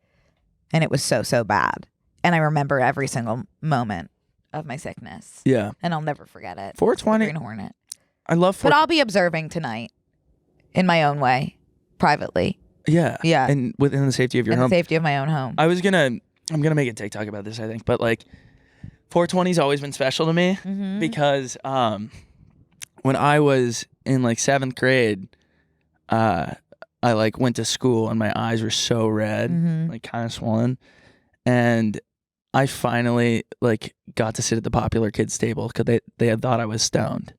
And it was so bad. And I remember every single moment of my sickness. Yeah. And I'll never forget it. 420. Green Hornet. I love But I'll be observing tonight in my own way, privately. Yeah. Yeah. And within the safety of your home. The safety of my own home. I'm gonna make a TikTok about this, I think. But like 420's always been special to me because when I was in like 7th grade, I like went to school and my eyes were so red, like kind of swollen. And I finally like got to sit at the popular kids table because they had thought I was stoned.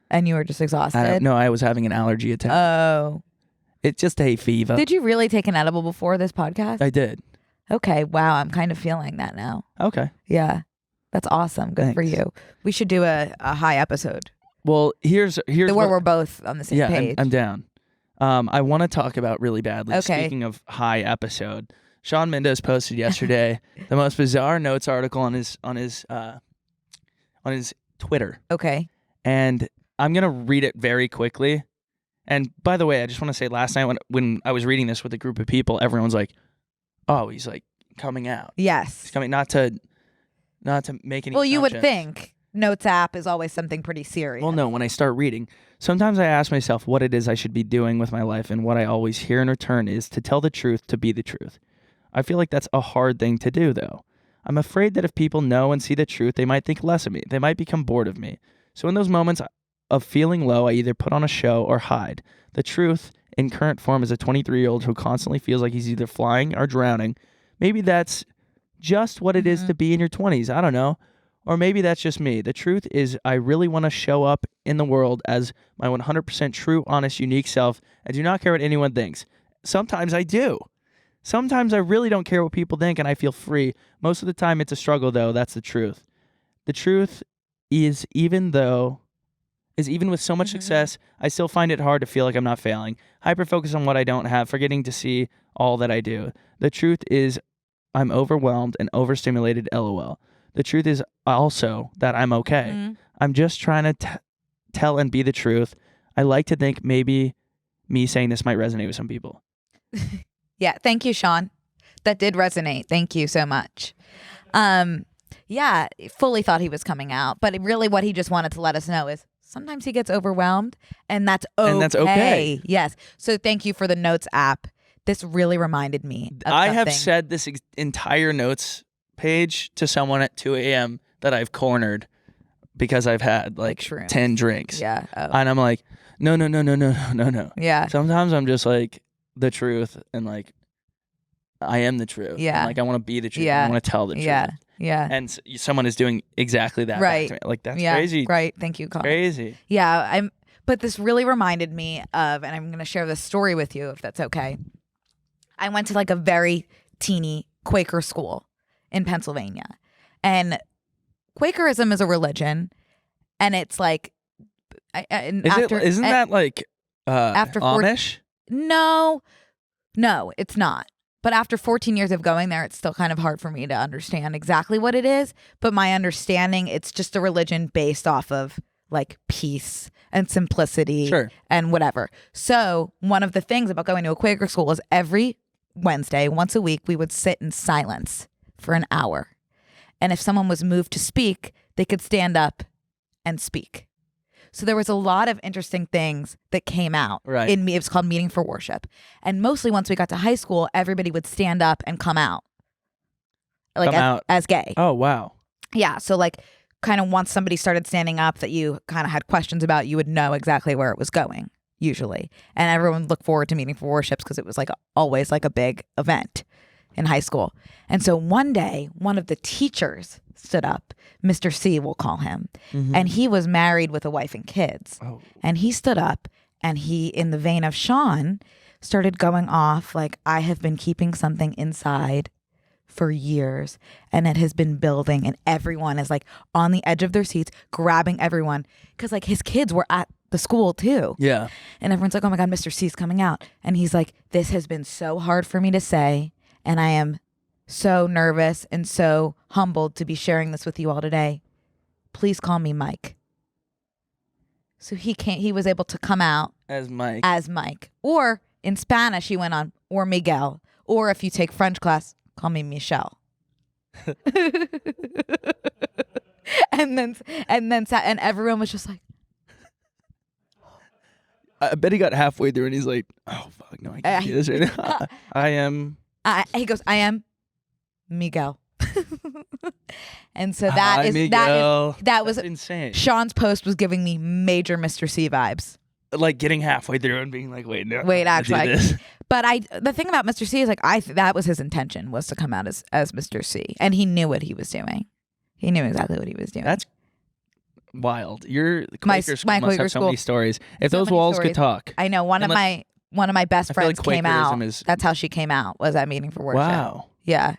And you were just exhausted? No, I was having an allergy attack. Oh. It's just hay fever. Did you really take an edible before this podcast? I did. Okay. Wow. I'm kind of feeling that now. Okay. Yeah. That's awesome. Good for you. We should do a high episode. Well, here's where we're both on the same page. I'm down. I want to talk about really badly. Okay. Speaking of high episode, Shawn Mendes posted yesterday the most bizarre notes article on his Twitter. Okay. And I'm gonna read it very quickly. And by the way, I just want to say, last night when I was reading this with a group of people, everyone's like, "Oh, he's like coming out." Yes. He's coming not to make any. Well, you would think Notes app is always something pretty serious. Well, no. When I start reading, sometimes I ask myself what it is I should be doing with my life, and what I always hear in return is to tell the truth, to be the truth. I feel like that's a hard thing to do, though. I'm afraid that if people know and see the truth, they might think less of me. They might become bored of me. So in those moments of feeling low, I either put on a show or hide. The truth, in current form, is a 23-year-old who constantly feels like he's either flying or drowning. Maybe that's just what it is to be in your 20s. I don't know. Or maybe that's just me. The truth is I really want to show up in the world as my 100% true, honest, unique self and do not care what anyone thinks. Sometimes I do. Sometimes I really don't care what people think and I feel free. Most of the time it's a struggle though. That's the truth. The truth is even with so much success, I still find it hard to feel like I'm not failing. Hyper-focus on what I don't have, forgetting to see all that I do. The truth is I'm overwhelmed and overstimulated, LOL. The truth is also that I'm okay. I'm just trying to tell and be the truth. I like to think maybe me saying this might resonate with some people. Yeah, thank you, Sean. That did resonate. Thank you so much. Yeah, fully thought he was coming out, but really what he just wanted to let us know is sometimes he gets overwhelmed, and that's okay. And that's okay. Yes. So thank you for the Notes app. This really reminded me of I something. have said this entire Notes page to someone at 2 a.m. that I've cornered because I've had like shrooms. 10 drinks. Yeah. Oh. And I'm like, no. Yeah. Sometimes I'm just like the truth and like I am the truth. Yeah. And, like I want to be the truth. Yeah. I want to tell the truth. Yeah. Yeah. And someone is doing exactly that. Right. Back to me. Like that's Yeah. crazy. Right. Thank you, Connor. Crazy. Yeah. But this really reminded me of, and I'm going to share this story with you if that's okay. I went to like a very teeny Quaker school in Pennsylvania, and Quakerism is a religion, and it's like, Isn't that like after Amish? No, it's not. But after 14 years of going there, it's still kind of hard for me to understand exactly what it is. But my understanding, it's just a religion based off of like peace and simplicity and whatever. So one of the things about going to a Quaker school is every Wednesday, once a week, we would sit in silence for an hour. And if someone was moved to speak, they could stand up and speak. So there was a lot of interesting things that came out. Right. It was called Meeting for Worship. And mostly once we got to high school, everybody would stand up and come out. Like as gay. Oh, wow. Yeah. So like kind of once somebody started standing up that you kind of had questions about, you would know exactly where it was going, usually. And everyone would look forward to Meeting for Worships because it was like always like a big event in high school. And so one day, one of the teachers stood up, Mr. C, we'll call him, and he was married with a wife and kids. Oh. And he stood up and he, in the vein of Sean, started going off like, I have been keeping something inside for years and it has been building, and everyone is like on the edge of their seats grabbing everyone because like his kids were at the school too. Yeah. And everyone's like, oh my God, Mr. C's coming out. And he's like, this has been so hard for me to say, and I am so nervous and so humbled to be sharing this with you all today. Please call me Mike. So he was able to come out as Mike. Or in Spanish, he went on, or Miguel. Or if you take French class, call me Michelle. and everyone was just like, I bet he got halfway through and he's like, oh fuck no, I can't do this right now. He goes, I am Miguel. And so that was insane. Sean's post was giving me major Mr. C vibes. Like getting halfway through and being like, wait, actually. But the thing about Mr. C is like that was his intention, was to come out as Mr. C, and he knew what he was doing. He knew exactly what he was doing. That's wild. Your Quaker school my must Quaker have so school. many stories. If those walls could talk. I know one of my best friends like came out. is... That's how she came out, was at Meeting for Worship. Wow. Yeah.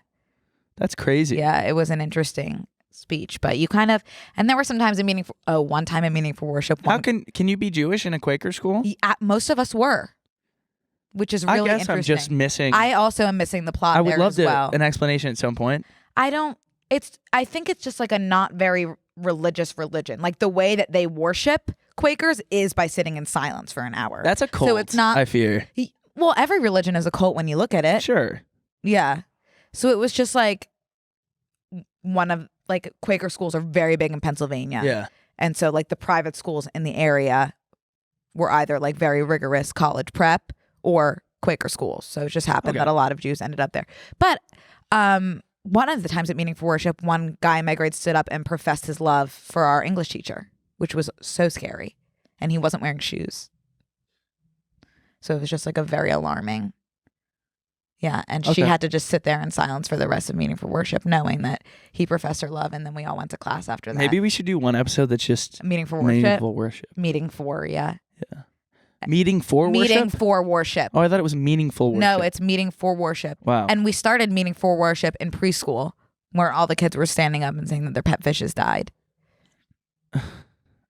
That's crazy. Yeah, it was an interesting speech, but you kind of, and there were some times one time in Meeting for Worship. How can you be Jewish in a Quaker school? Most of us were, which is really interesting. I'm just missing. I also am missing the plot. I would love well. an explanation at some point. I think it's just like a not very religious religion. Like the way that they worship Quakers is by sitting in silence for an hour. That's a cult. So it's not. I fear. Well, every religion is a cult when you look at it. Sure. Yeah. So it was just like Quaker schools are very big in Pennsylvania. Yeah. And so like the private schools in the area were either like very rigorous college prep or Quaker schools. So it just happened that a lot of Jews ended up there. But one of the times at Meeting for Worship, one guy in my grade stood up and professed his love for our English teacher, which was so scary. And he wasn't wearing shoes. So it was just like a very alarming Yeah, and she had to just sit there in silence for the rest of Meaningful Worship, knowing that he professed her love, and then we all went to class after that. Maybe we should do one episode that's just Meaningful Worship. Meaningful Worship. Meeting for, yeah. Yeah. Meeting for worship? Meeting for worship. Oh, I thought it was Meaningful Worship. No, it's Meeting for Worship. Wow. And we started Meeting for Worship in preschool, where all the kids were standing up and saying that their pet fishes died.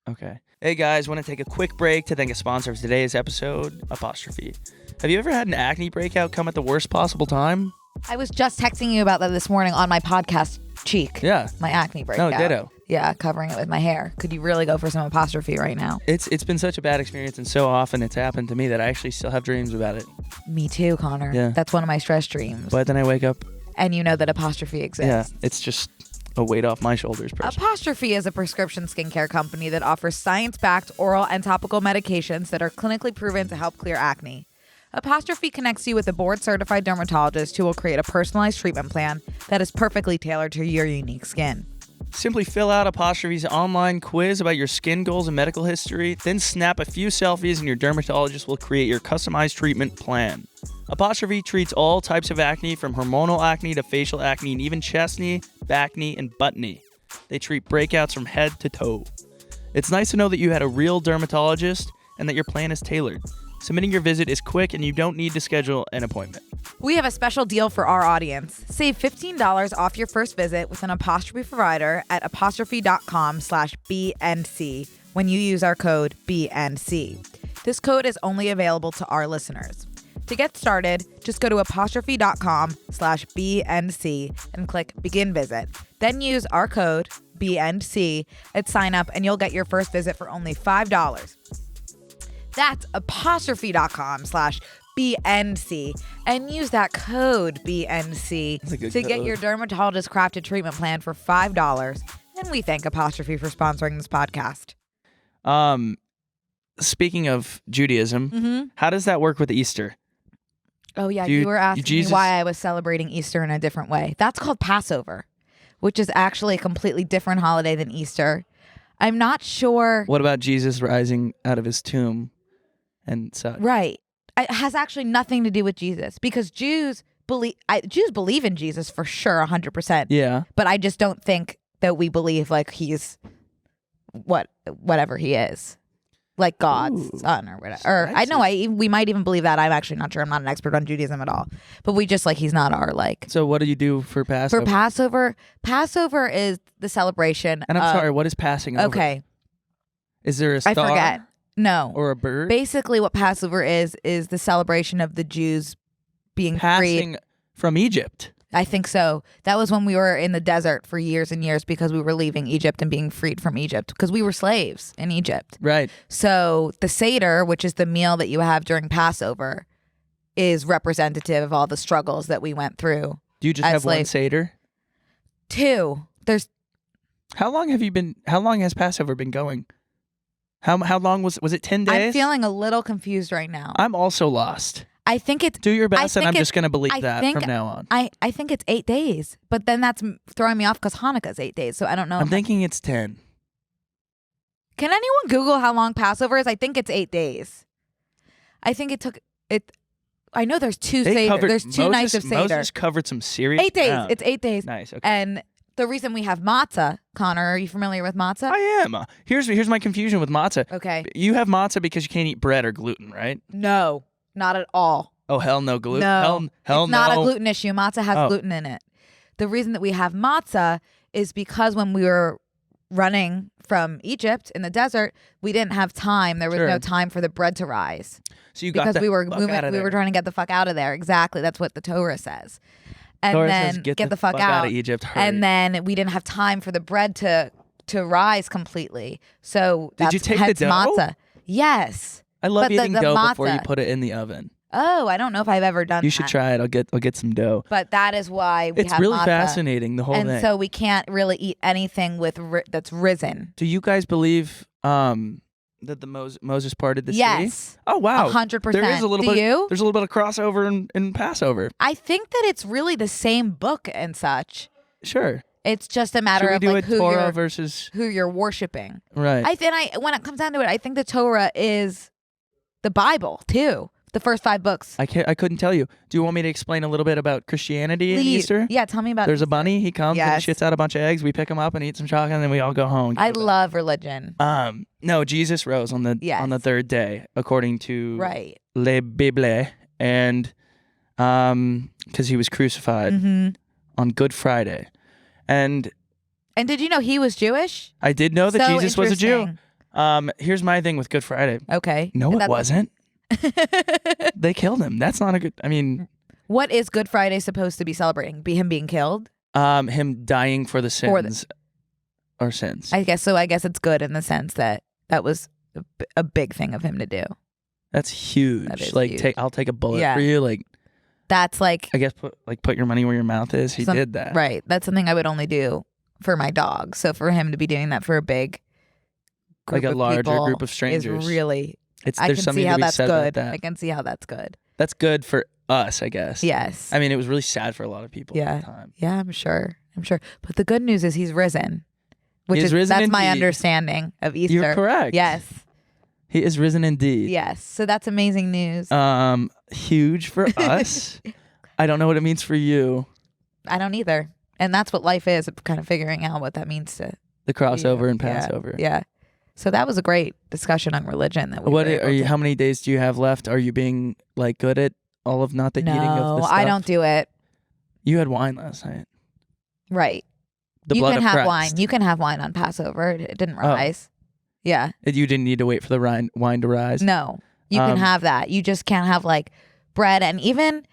Okay. Hey guys, want to take a quick break to thank a sponsor of today's episode, Apostrophe. Have you ever had an acne breakout come at the worst possible time? I was just texting you about that this morning on my podcast, Cheek. Yeah. My acne breakout. No, ditto. Yeah, covering it with my hair. Could you really go for some Apostrophe right now? It's been such a bad experience, and so often it's happened to me that I actually still have dreams about it. Me too, Connor. Yeah. That's one of my stress dreams. But then I wake up. And you know that Apostrophe exists. Yeah, it's just a weight off my shoulders. Apostrophe is a prescription skincare company that offers science-backed oral and topical medications that are clinically proven to help clear acne. Apostrophe connects you with a board-certified dermatologist who will create a personalized treatment plan that is perfectly tailored to your unique skin. Simply fill out Apostrophe's online quiz about your skin goals and medical history, then snap a few selfies and your dermatologist will create your customized treatment plan. Apostrophe treats all types of acne, from hormonal acne to facial acne, and even chestney, backney, and buttney. They treat breakouts from head to toe. It's nice to know that you had a real dermatologist and that your plan is tailored. Submitting your visit is quick and you don't need to schedule an appointment. We have a special deal for our audience. Save $15 off your first visit with an Apostrophe provider at apostrophe.com/BNC when you use our code BNC. This code is only available to our listeners. To get started, just go to apostrophe.com/BNC and click Begin Visit. Then use our code BNC at sign up and you'll get your first visit for only $5. That's apostrophe.com/BNC and use that code BNC to get your dermatologist crafted treatment plan for $5. And we thank Apostrophe for sponsoring this podcast. Speaking of Judaism, how does that work with Easter? Oh, yeah. You were asking me why I was celebrating Easter in a different way. That's called Passover, which is actually a completely different holiday than Easter. I'm not sure. What about Jesus rising out of his tomb and such? Right. It has actually nothing to do with Jesus because Jews believe in Jesus for sure, 100%. Yeah. But I just don't think that we believe like he's whatever he is. Like God's son or whatever. Or I know we might even believe that. I'm actually not sure. I'm not an expert on Judaism at all. But we just he's not our So what do you do for Passover? Passover is the celebration. And I'm sorry, what is passing over? Okay. Is there a star? I forget. No. Or a bird? Basically what Passover is the celebration of the Jews being passing freed from Egypt. I think so. That was when we were in the desert for years and years because we were leaving Egypt and being freed from Egypt because we were slaves in Egypt. Right. So the Seder, which is the meal that you have during Passover, is representative of all the struggles that we went through. Do you just have one Seder? Two. How long has Passover been going? How long was it 10 days? I'm feeling a little confused right now. I'm also lost. I think it's... Do your best, and I'm just going to believe that from now on. I think it's 8 days, but then that's throwing me off because Hanukkah's 8 days, so I don't know. I'm thinking it's 10. Can anyone Google how long Passover is? I think it's 8 days. I think it took... I know there's two Seder. There's two nights of Seder. Moses covered some serious 8 days. ground. It's 8 days. Nice, okay. And the reason we have matzah, Connor, are you familiar with matzah? I am. Here's my confusion with matzah. Okay. You have matzah because you can't eat bread or gluten, right? No, not at all. Oh, hell no gluten? No, hell it's no. not a gluten issue. Matzah has gluten in it. The reason that we have matzah is because when we were running from Egypt in the desert, we didn't have time. There was no time for the bread to rise. So you got because we were moving. We were trying to get the fuck out of there. Exactly. That's what the Torah says. And Torah then says, get the fuck out of Egypt. Hurry. And then we didn't have time for the bread to rise completely. So did you take the dough? Matzah. Yes. I love eating dough matzah, before you put it in the oven. Oh, I don't know if I've ever done that. You should try it. I'll get some dough. But that is why we have It's really matzah. fascinating, the whole thing. And so we can't really eat anything with that's risen. Do you guys believe that the Moses parted the sea? Yes. Oh, wow. 100%. There is a little bit. You? There's a little bit of crossover in Passover. I think that it's really the same book and such. Sure. It's just a matter of like who Torah versus who you're worshiping. Right. When it comes down to it, I think the Torah is the Bible too, The first 5 books. I couldn't tell you. Do you want me to explain a little bit about Christianity and Please. Easter? Yeah, tell me about There's Easter. a bunny. He comes and he shits out a bunch of eggs. We pick him up and eat some chocolate, and then we all go home. I love religion. No, Jesus rose on the 3rd day, according to Le Bible, and because he was crucified on Good Friday, and did you know he was Jewish? I did know that Jesus was a Jew. Interesting. Here's my thing with Good Friday. Okay. No, it wasn't. They killed him. That's not a good. I mean, what is Good Friday supposed to be celebrating? Him being killed? Him dying for the sins or sins. I guess so. I guess it's good in the sense that was a big thing of him to do. That's huge. That is like, huge. I'll take a bullet for you. Like, that's like. I guess put your money where your mouth is. He did that. Right. That's something I would only do for my dog. So for him to be doing that for a big group like a of larger people group of strangers is really. I there's can see something how to be that's said about good. that. I can see how that's good. That's good for us, I guess. Yes. I mean, it was really sad for a lot of people at the time. Yeah, I'm sure. But the good news is he's risen. That's indeed. my understanding of Easter. You're correct. Yes. He is risen indeed. Yes. So that's amazing news. Huge for us. I don't know what it means for you. I don't either. And that's what life is, kind of figuring out what that means to the crossover and Passover. Yeah. So that was a great discussion on religion. That we what are you? How many days do you have left? Are you being like good at all of not the eating of the stuff? I don't do it. You had wine last night. Right. You can have wine. You can have wine on Passover. It didn't rise. Yeah. You didn't need to wait for the wine to rise? No. You can have that. You just can't have like bread and even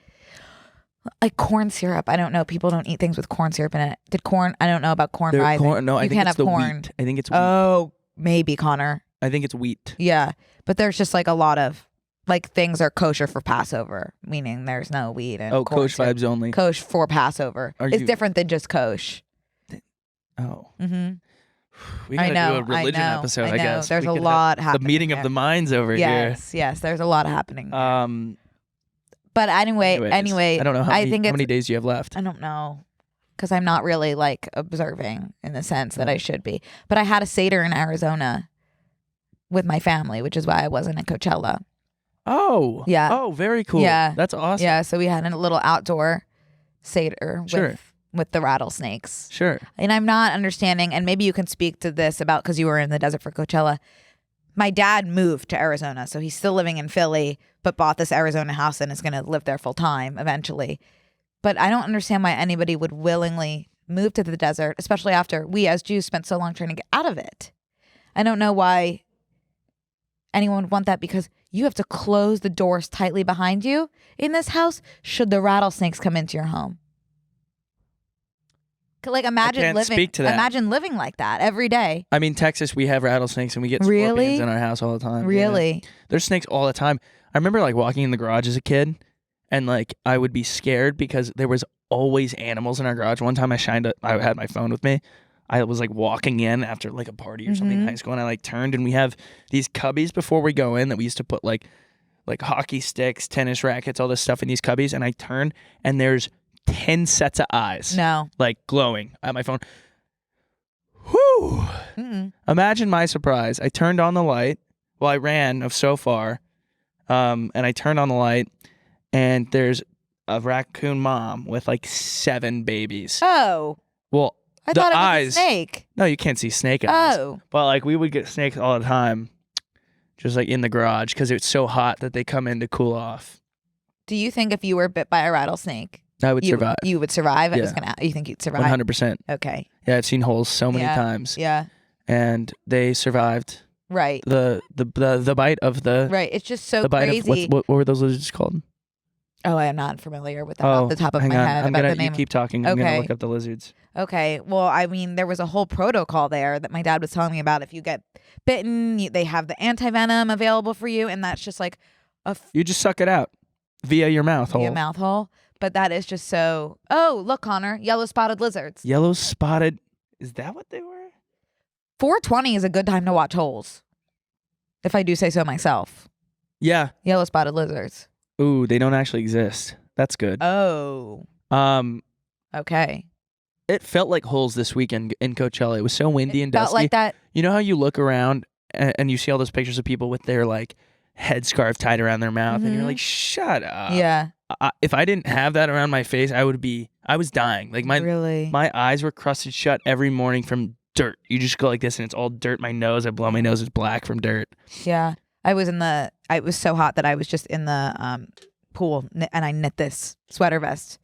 like corn syrup. I don't know. People don't eat things with corn syrup in it. I don't know about corn rising. No, I think it's the corn. wheat. I think it's wheat. Oh, maybe, Connor. I think it's wheat. Yeah. But there's just like a lot of like things are kosher for Passover, meaning there's no wheat and corn kosher syrup. vibes only. Kosher for Passover. It's different than just kosher. Oh. Mm-hmm. We gotta do a religion episode, I guess. There's a lot happening. The meeting of the minds over here. Yes, there's a lot happening. But anyway, I don't know how many days do you have left. I don't know, because I'm not really like observing in the sense that I should be. But I had a Seder in Arizona with my family, which is why I wasn't at Coachella. Oh. Yeah. Oh, very cool. Yeah. That's awesome. Yeah, so we had a little outdoor Seder with the rattlesnakes. Sure. And I'm not understanding, and maybe you can speak to this about, because you were in the desert for Coachella. My dad moved to Arizona, so he's still living in Philly, but bought this Arizona house and is going to live there full time eventually. But I don't understand why anybody would willingly move to the desert, especially after we as Jews spent so long trying to get out of it. I don't know why anyone would want that, because you have to close the doors tightly behind you in this house should the rattlesnakes come into your home. Like imagine living like that every day. I mean, Texas, we have rattlesnakes and we get scorpions in our house all the time. Really? Yeah. There's snakes all the time. I remember like walking in the garage as a kid, and like I would be scared because there was always animals in our garage. One time I had my phone with me. I was like walking in after like a party or something in high school, and I like turned, and we have these cubbies before we go in that we used to put like hockey sticks, tennis rackets, all this stuff in these cubbies, and I turned and there's 10 sets of eyes. No. Like glowing at my phone. Whew. Imagine my surprise. I turned on the light. Well, I ran so far. And I turned on the light, and there's a raccoon mom with like 7 babies. Oh. Well, I thought it was a snake. No, you can't see snake eyes. Oh. But like we would get snakes all the time, just like in the garage, because it's so hot that they come in to cool off. Do you think if you were bit by a rattlesnake, I would survive? You would survive? Yeah. You think you'd survive? 100%. Okay. Yeah, I've seen holes so many times. Yeah. And they survived. Right. The bite of the. Right. It's just so the bite crazy. Of, what were those lizards called? Oh, I am not familiar with that off the top of my head. You keep talking. I'm gonna look up the lizards. Okay. Well, I mean, there was a whole protocol there that my dad was telling me about. If you get bitten, they have the anti-venom available for you, and that's just like you just suck it out via your mouth hole. Via mouth hole. But that is just so. Oh, look, Connor, yellow spotted lizards. Yellow spotted. Is that what they were? 420 is a good time to watch holes, if I do say so myself. Yeah. Yellow spotted lizards. Ooh, they don't actually exist. That's good. Oh. Okay. It felt like holes this weekend in Coachella. It was so windy and dusty. Felt like that. You know how you look around and you see all those pictures of people with their like headscarf tied around their mouth, and you're like, shut up. Yeah. If I didn't have that around my face, I was dying. Like my eyes were crusted shut every morning from dirt. You just go like this, and it's all dirt. My nose, I blow my nose is black from dirt. Yeah. It was so hot that I was just in the pool, and I knit this sweater vest.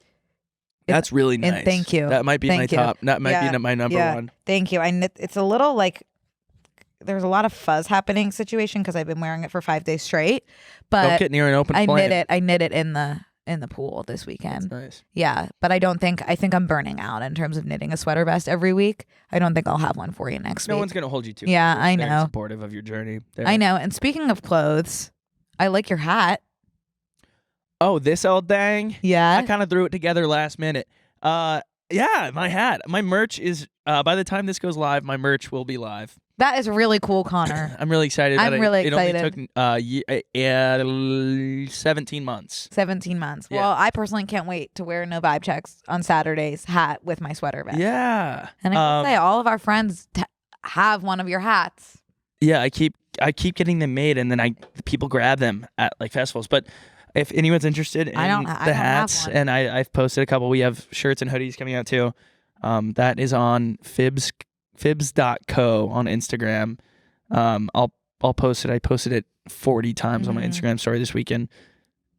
That's really nice. And thank you. That might be my top. That might be my number one. Thank you. I knit. It's a little like there's a lot of fuzz happening situation because I've been wearing it for 5 days straight. But don't get near an open flame. I knit it in the pool this weekend. That's nice. Yeah, but I think I'm burning out in terms of knitting a sweater vest every week. I don't think I'll have one for you next week. No one's gonna hold you to. Yeah, You're I very know. Supportive of your journey. There. I know. And speaking of clothes, I like your hat. Oh, this old dang. Yeah. I kind of threw it together last minute. Yeah, my hat. My merch is, by the time this goes live, my merch will be live. That is really cool, Connor. I'm really excited. I'm really excited. It only took 17 months. 17 months. Yeah. Well, I personally can't wait to wear No Vibe Checks on Saturdays hat with my sweater vest. Yeah. And I can say all of our friends have one of your hats. Yeah, I keep getting them made, and then people grab them at like festivals. But if anyone's interested in the hats, and I've posted a couple. We have shirts and hoodies coming out too. That is on fibs.co on Instagram. I'll post it. I posted it 40 times on my Instagram story this weekend.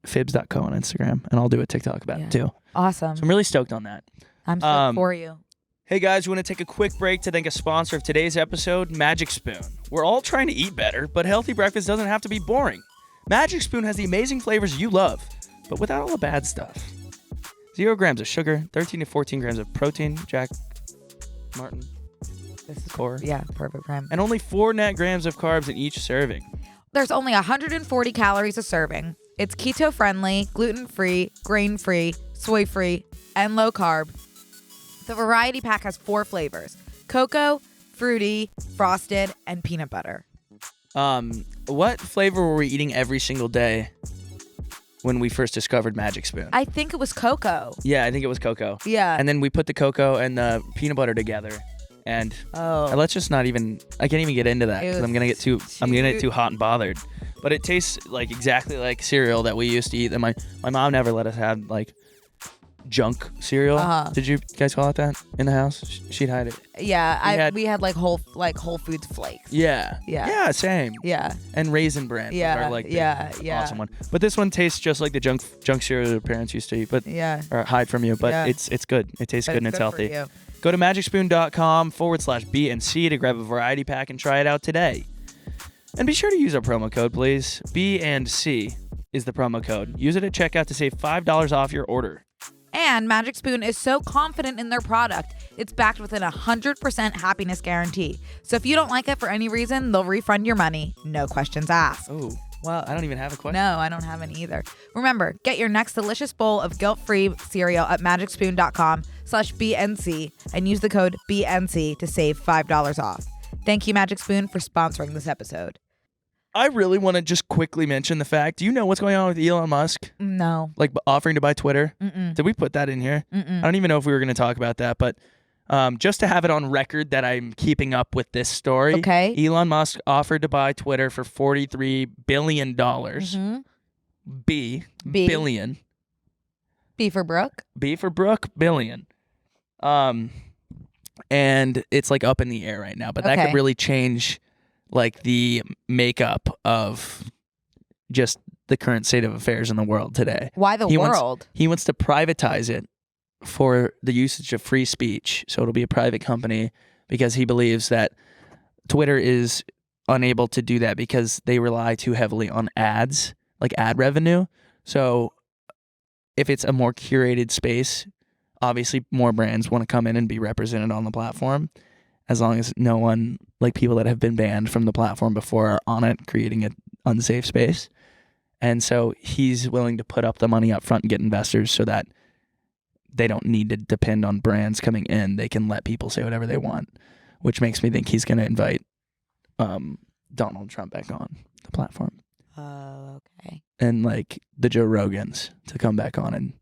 Fibs.co on Instagram, and I'll do a TikTok about it too. Awesome. So I'm really stoked on that. I'm stoked for you. Hey guys, we want to take a quick break to thank a sponsor of today's episode, Magic Spoon. We're all trying to eat better, but healthy breakfast doesn't have to be boring. Magic Spoon has the amazing flavors you love, but without all the bad stuff. 0 grams of sugar, 13 to 14 grams of protein, Jack Martin, This is core. Yeah, perfect prime. And only 4 net grams of carbs in each serving. There's only 140 calories a serving. It's keto-friendly, gluten-free, grain-free, soy-free, and low-carb. The variety pack has 4 flavors: cocoa, fruity, frosted, and peanut butter. What flavor were we eating every single day when we first discovered Magic Spoon? I think it was cocoa. Yeah, I think it was cocoa. Yeah. And then we put the cocoa and the peanut butter together. And let's just not even, I can't even get into that because I'm gonna get too hot and bothered. But it tastes like exactly like cereal that we used to eat. And my mom never let us have like junk cereal. Did you guys call it that in the house? She'd hide it. Yeah, we had like Whole Foods flakes. Yeah, same. Yeah. And Raisin Bran. Yeah, are like the yeah. awesome one. But this one tastes just like the junk cereal your parents used to eat, but or hide from you. But it's good. It tastes good and it's healthy. Go to magicspoon.com/BNC to grab a variety pack and try it out today. And be sure to use our promo code, please. B&C is the promo code. Use it at checkout to save $5 off your order. And Magic Spoon is so confident in their product, it's backed with an 100% happiness guarantee. So if you don't like it for any reason, they'll refund your money. No questions asked. Oh, well, I don't even have a question. No, I don't have any either. Remember, get your next delicious bowl of guilt-free cereal at magicspoon.com/BNC and use the code BNC to save $5 off. Thank you, Magic Spoon, for sponsoring this episode. I really want to just quickly mention the fact, do you know what's going on with Elon Musk? No. Like offering to buy Twitter? Mm-mm. Did we put that in here? Mm-mm. I don't even know if we were going to talk about that, but just to have it on record that I'm keeping up with this story. Okay. Elon Musk offered to buy Twitter for $43 billion. Mm-hmm. Billion. B for Brooke. B for Brooke, billion. And it's like up in the air right now, but that could really change like the makeup of just the current state of affairs in the world today. Why the world? He wants to privatize it for the usage of free speech. So it'll be a private company because he believes that Twitter is unable to do that because they rely too heavily on ads, like ad revenue. So if it's a more curated space, obviously more brands want to come in and be represented on the platform, as long as no one, like people that have been banned from the platform before, are on it, creating an unsafe space. And so he's willing to put up the money up front and get investors so that they don't need to depend on brands coming in. They can let people say whatever they want, which makes me think he's going to invite Donald Trump back on the platform. Oh, okay. And like the Joe Rogans to come back on and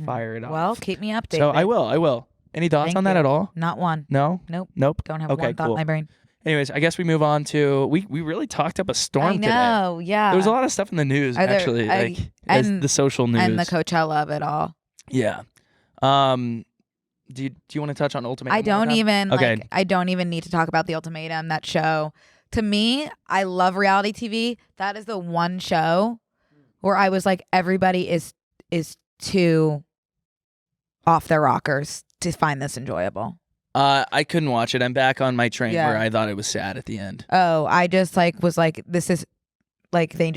fire it off. Well, keep me updated. So I will. Any thoughts on that at all? Not one. No? Nope. Nope. Don't have Okay, one thought cool. in my brain. Anyways, I guess we move on to we really talked up a storm today. I know, yeah. There was a lot of stuff in the news actually, as the social news and the Coachella of it all. Yeah. Do you want to touch on Ultimatum? I don't even okay. I don't even need to talk about the Ultimatum, that show. To me, I love reality TV. That is the one show where I was like, everybody is too off their rockers to find this enjoyable. I couldn't watch it. I'm back on my train Yeah. where I thought it was sad at the end. Oh, I just was like, this is like they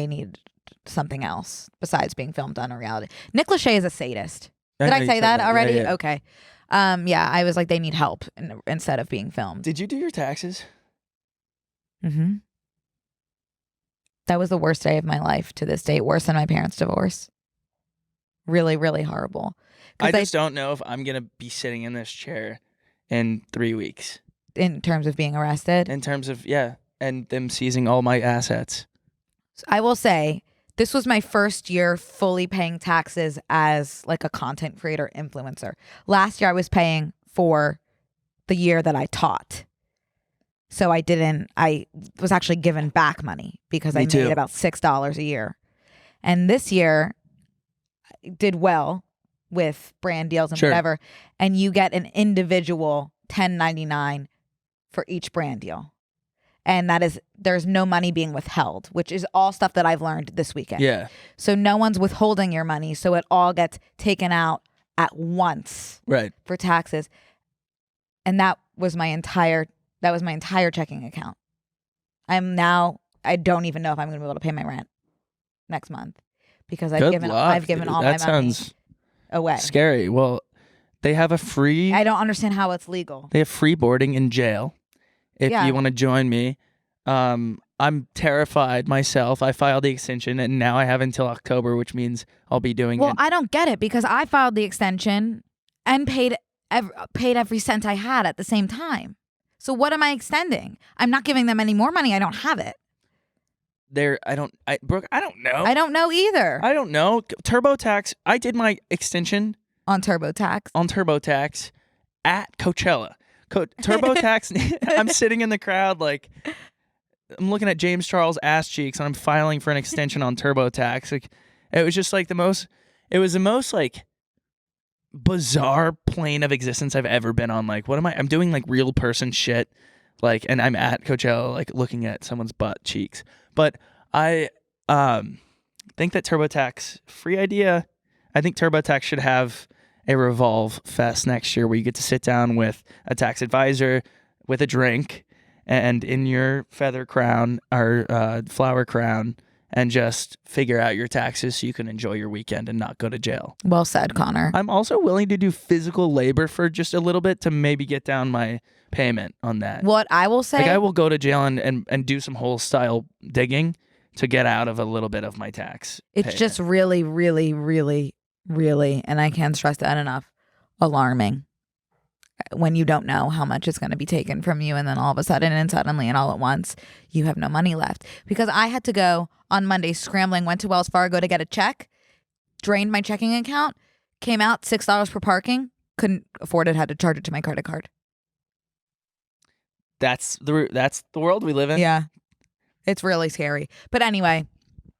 need something else besides being filmed on a reality. Nick Lachey is a sadist. Did I say that already? Yeah. Okay. Yeah, I was like, they need help instead of being filmed. Did you do your taxes? Mm-hmm. That was the worst day of my life to this date. Worse than my parents' divorce. Really, really horrible. I just don't know if I'm going to be sitting in this chair in 3 weeks. In terms of being arrested? In terms of, and them seizing all my assets. I will say, this was my first year fully paying taxes as like a content creator influencer. Last year I was paying for the year that I taught. So I was actually given back money because I made about $6 a year. And this year I did well with brand deals and whatever. And you get an individual $10.99 for each brand deal. And there's no money being withheld, which is all stuff that I've learned this weekend. Yeah. So no one's withholding your money. So it all gets taken out at once for taxes. And that was my entire checking account. I don't even know if I'm going to be able to pay my rent next month because I've given all my money sounds away. Scary. Well, they have a free. I don't understand how it's legal. They have free boarding in jail. If you want to join me, I'm terrified myself. I filed the extension and now I have until October, which means I'll be doing it. Well, I don't get it because I filed the extension and paid every cent I had at the same time. So what am I extending? I'm not giving them any more money. I don't have it. Brooke, I don't know. I don't know either. I don't know. TurboTax, I did my extension on TurboTax at Coachella. TurboTax, I'm sitting in the crowd like I'm looking at James Charles' ass cheeks and I'm filing for an extension on TurboTax. Like it was just like the most like bizarre plane of existence I've ever been on. Like, what am I'm doing like real person shit, like, and I'm at Coachella like looking at someone's butt cheeks. But I think that TurboTax, free idea. I think TurboTax should have a Revolve Fest next year where you get to sit down with a tax advisor with a drink and in your feather crown or flower crown and just figure out your taxes so you can enjoy your weekend and not go to jail. Well said, Connor. I'm also willing to do physical labor for just a little bit to maybe get down my payment on that. What I will say... Like I will go to jail and do some whole style digging to get out of a little bit of my tax. It's just really, really, really, really, and I can't stress that enough, alarming when you don't know how much is going to be taken from you and then all of a sudden and suddenly and all at once you have no money left. Because I had to go on Monday scrambling, went to Wells Fargo to get a check, drained my checking account, came out $6 for parking, couldn't afford it, had to charge it to my credit card. That's the world we live in. Yeah. It's really scary. But anyway,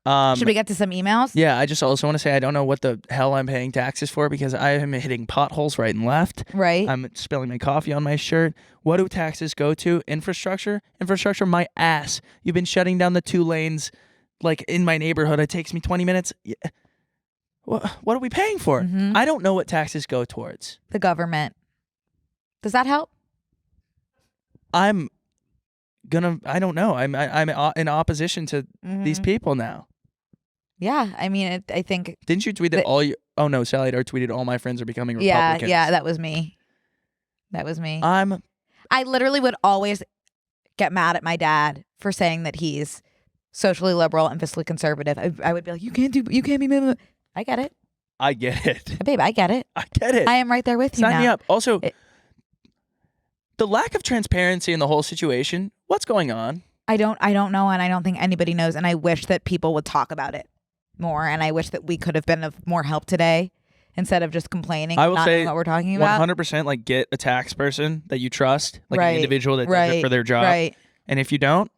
should we get to some emails? Yeah, I just also want to say I don't know what the hell I'm paying taxes for because I am hitting potholes right and left. Right. I'm spilling my coffee on my shirt. What do taxes go to? Infrastructure? Infrastructure, my ass. You've been shutting down the 2 lanes like in my neighborhood. It takes me 20 minutes. What are we paying for? Mm-hmm. I don't know what taxes go towards. The government. Does that help? I don't know. I'm in opposition to these people now. Yeah, I mean, I think... Didn't you tweet that oh no, Sally Dart tweeted all my friends are becoming Republicans. Yeah, that was me. I literally would always get mad at my dad for saying that he's socially liberal and fiscally conservative. I would be like, you can't be... I get it. I get it. Babe, I get it. I get it. I am right there with you now. Sign me up. Also, the lack of transparency in the whole situation, what's going on? I don't know, and I don't think anybody knows, and I wish that people would talk about it more, and I wish that we could have been of more help today instead of just complaining. I will not say knowing what we're talking about. 100% like get a tax person that you trust, like Right. an individual that does it for their job. Right. And if you don't,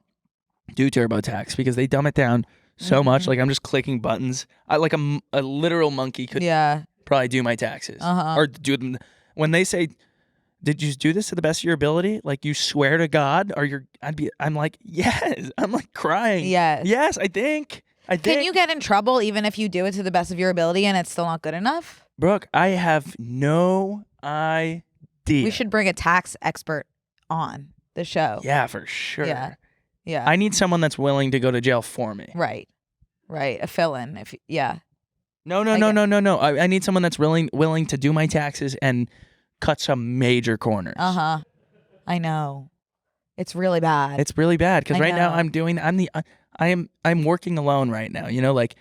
do TurboTax because they dumb it down so much. Like I'm just clicking buttons. I like a literal monkey could probably do my taxes or do them when they say, "Did you do this to the best of your ability?" Like you swear to God, or I'm like, yes. I'm like crying. Yes, I think. Can you get in trouble even if you do it to the best of your ability and it's still not good enough? Brooke, I have no idea. We should bring a tax expert on the show. Yeah, for sure. Yeah. I need someone that's willing to go to jail for me. Right. A fill-in. No. I need someone that's willing to do my taxes and cut some major corners. I know. It's really bad. It's really bad because right now know. I'm working alone right now. You know, like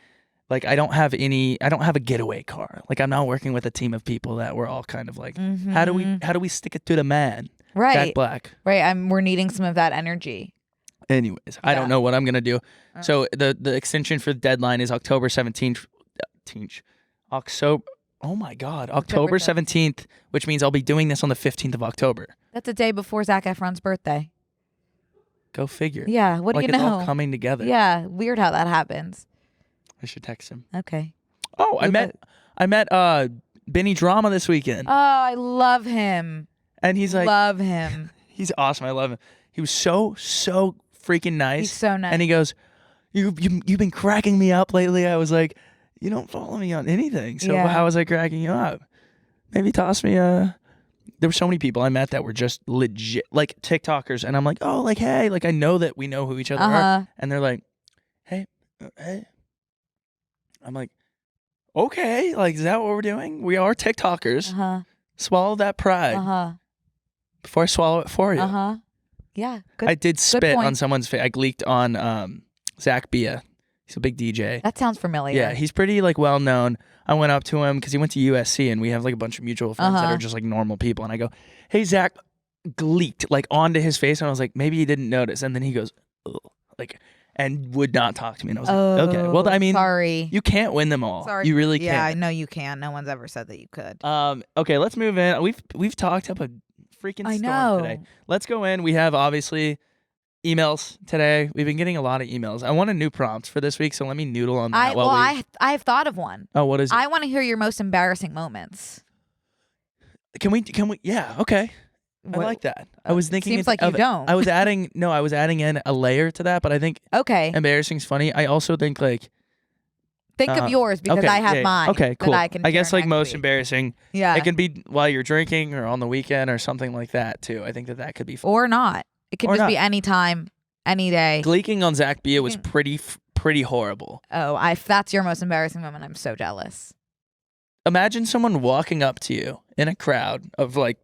I don't have a getaway car. Like I'm not working with a team of people that we're all kind of like, how do we stick it to the man? Right. Jack Black. Right. We're needing some of that energy. Anyways, I don't know what I'm gonna do. So the extension for the deadline is October 17th. Oh my God, October 17th, which means I'll be doing this on the 15th of October. That's a day before Zac Efron's birthday. Go figure. Yeah, what do you know? It's all coming together. Yeah, weird how that happens. I should text him. Okay. Oh, I met Benny Drama this weekend. Oh, I love him. And he's like, love him. He's awesome. I love him. He was so freaking nice. He's so nice. And he goes, you've been cracking me up lately. I was like, you don't follow me on anything. So how was I cracking you up? Maybe toss me a... There were so many people I met that were just legit, like TikTokers. And I'm like, oh, like, hey. Like, I know that we know who each other are. And they're like, hey. I'm like, okay. Like, is that what we're doing? We are TikTokers. Swallow that pride. Before I swallow it for you. Yeah. Good, I did spit on someone's face. I leaked on Zach Bia. He's a big DJ. That sounds familiar. Yeah, he's pretty like well known. I went up to him because he went to USC and we have like a bunch of mutual friends that are just like normal people. And I go, hey, Zach, leaked like onto his face. And I was like, maybe he didn't notice. And then he goes, ugh, like, and would not talk to me. And I was like, okay. Well, I mean, sorry. You can't win them all. Sorry. You really can't. Yeah, I know you can. No one's ever said that you could. Okay, let's move in. We've talked up a freaking storm today. Let's go in. We have obviously emails today. We've been getting a lot of emails. I want a new prompt for this week, so let me noodle on that. I have thought of one. Oh, what is it? I want to hear your most embarrassing moments. Can we? Yeah. Okay. I like that. I was thinking. Seems like you don't. I was adding in a layer to that, but I think embarrassing's funny. I also think like. Think of yours because I have mine. Okay, cool. That I can guess like most week. embarrassing. Yeah. It can be while you're drinking or on the weekend or something like that too. I think that could be fun. Or not. It could just be any time, any day. Leaking on Zach Bia was pretty horrible. Oh, if that's your most embarrassing moment, I'm so jealous. Imagine someone walking up to you in a crowd of like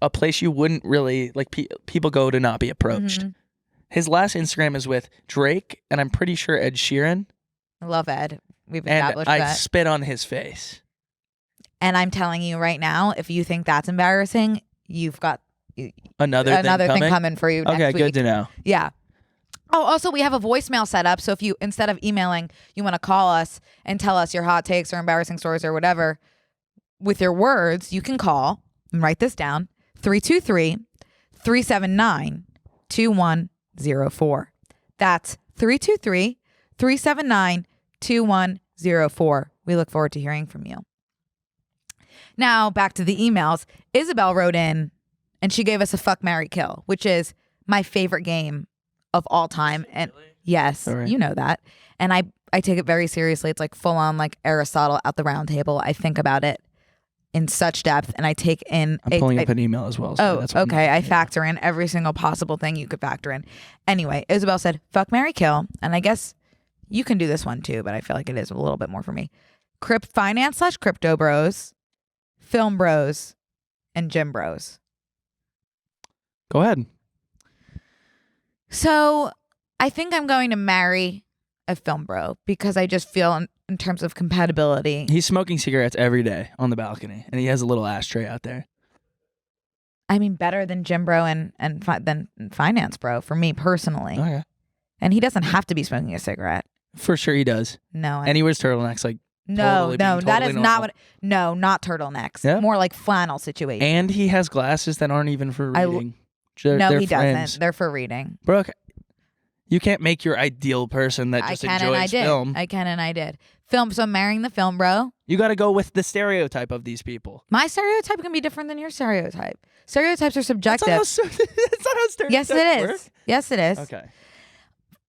a place you wouldn't really like people go to not be approached. His last Instagram is with Drake and I'm pretty sure Ed Sheeran. I love Ed. We've established and that. I spit on his face. And I'm telling you right now, if you think that's embarrassing, you've got another thing coming for you next week. Okay, good to know. Yeah. Oh, also, we have a voicemail set up. So if you, instead of emailing, you want to call us and tell us your hot takes or embarrassing stories or whatever with your words, you can call and write this down. 323-379-2104. That's 323-379-2104. We look forward to hearing from you. Now, back to the emails. Isabel wrote in and she gave us a fuck, marry, kill, which is my favorite game of all time. And yes, you know that. And I take it very seriously. It's like full on like Aristotle at the round table. I think about it in such depth and I take in. I'm pulling up an email as well. So that's okay. I factor in every single possible thing you could factor in. Anyway, Isabel said, fuck, marry, kill. And I guess you can do this one too, but I feel like it is a little bit more for me. Finance/crypto bros, film bros, and gym bros. Go ahead. So I think I'm going to marry a film bro because I just feel in terms of compatibility. He's smoking cigarettes every day on the balcony and he has a little ashtray out there. I mean, better than gym bro than finance bro for me personally. Okay. And he doesn't have to be smoking a cigarette. For sure he does. No. And he wears turtlenecks like No, Totally no, being that totally is not normal. what. No, not turtlenecks. Yeah. More like flannel situation. And he has glasses that aren't even for reading. No, They're he frames. doesn't. They're for reading. Brooke, you can't make your ideal person that just I can and I enjoys did. film. I can and I did. Film. So I'm marrying the film bro. You got to go with the stereotype of these people. My stereotype can be different than your stereotype. Stereotypes are That's subjective. not how stereotypes Yes, it is. work. Yes, it is. Okay.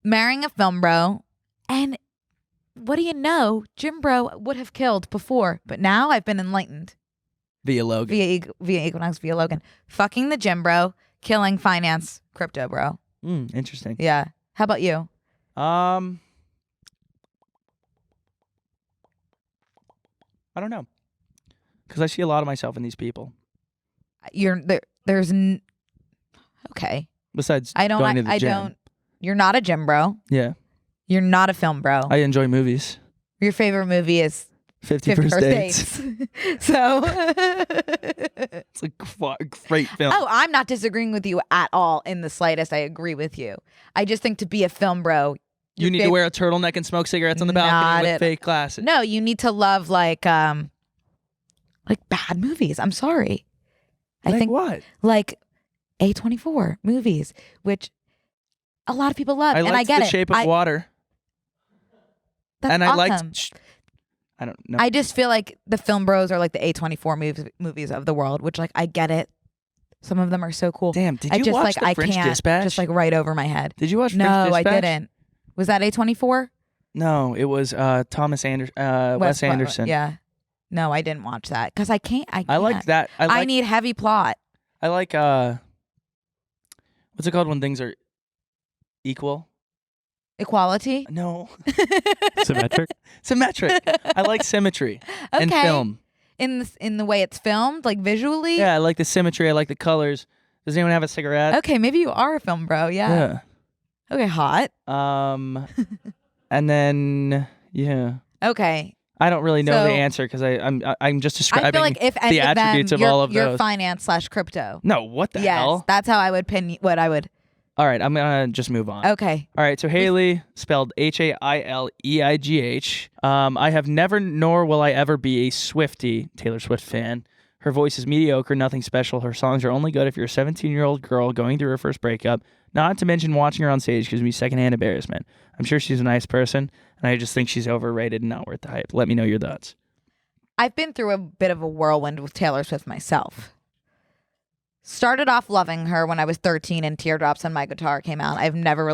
Marrying a film bro, and what do you know? Gym bro would have killed before, but now I've been enlightened Via Logan. via Equinox, via Logan. Fucking the gym bro, killing finance crypto bro. Interesting. Yeah. How about you? I don't know. Because I see a lot of myself in these people. You're there. Okay. Besides I don't. going to the I gym. don't. You're not a gym bro. Yeah. You're not a film bro. I enjoy movies. Your favorite movie is 50 50 First First Dates. Dates. So. It's a great film. Oh, I'm not disagreeing with you at all in the slightest. I agree with you. I just think to be a film bro, You need to wear a turtleneck and smoke cigarettes on the balcony with fake glasses. No, you need to love like bad movies. I'm sorry. I Like think what? like A24 movies, which a lot of people love, I and I liked get The it. Shape of Water. That's And I awesome. liked... I don't know. I just feel like the film bros are like the A24 movies of the world, which like I get it. Some of them are so cool. Damn, did I you just watch like The I French can't Dispatch? just like right over my head. Did you watch No, French I Dispatch? didn't. Was that A24? No, it was Thomas Anderson, Wes Anderson. Yeah. No, I didn't watch that because I can't. I like that. I need heavy plot. I like what's it called when things are equal? Equality. No. Symmetric. Symmetric. I like symmetry in Okay. film. In the way it's filmed, like visually. Yeah, I like the symmetry. I like the colors. Does anyone have a cigarette? Okay, maybe you are a film bro. Yeah. Okay, hot. And then Okay. I don't really know So- the answer because I'm just describing I feel like if any the of them, attributes of you're, all of you're those. finance / crypto. No, what the Yes, hell? that's how I would pin what I would. All right, I'm gonna just move on. Okay. All right, so Haley, spelled Haileigh. I have never, nor will I ever be a Swiftie, Taylor Swift fan. Her voice is mediocre, nothing special. Her songs are only good if you're a 17-year-old girl going through her first breakup. Not to mention watching her on stage gives me secondhand embarrassment. I'm sure she's a nice person, and I just think she's overrated and not worth the hype. Let me know your thoughts. I've been through a bit of a whirlwind with Taylor Swift myself. Started off loving her when I was 13 and Teardrops on My Guitar came out. I've never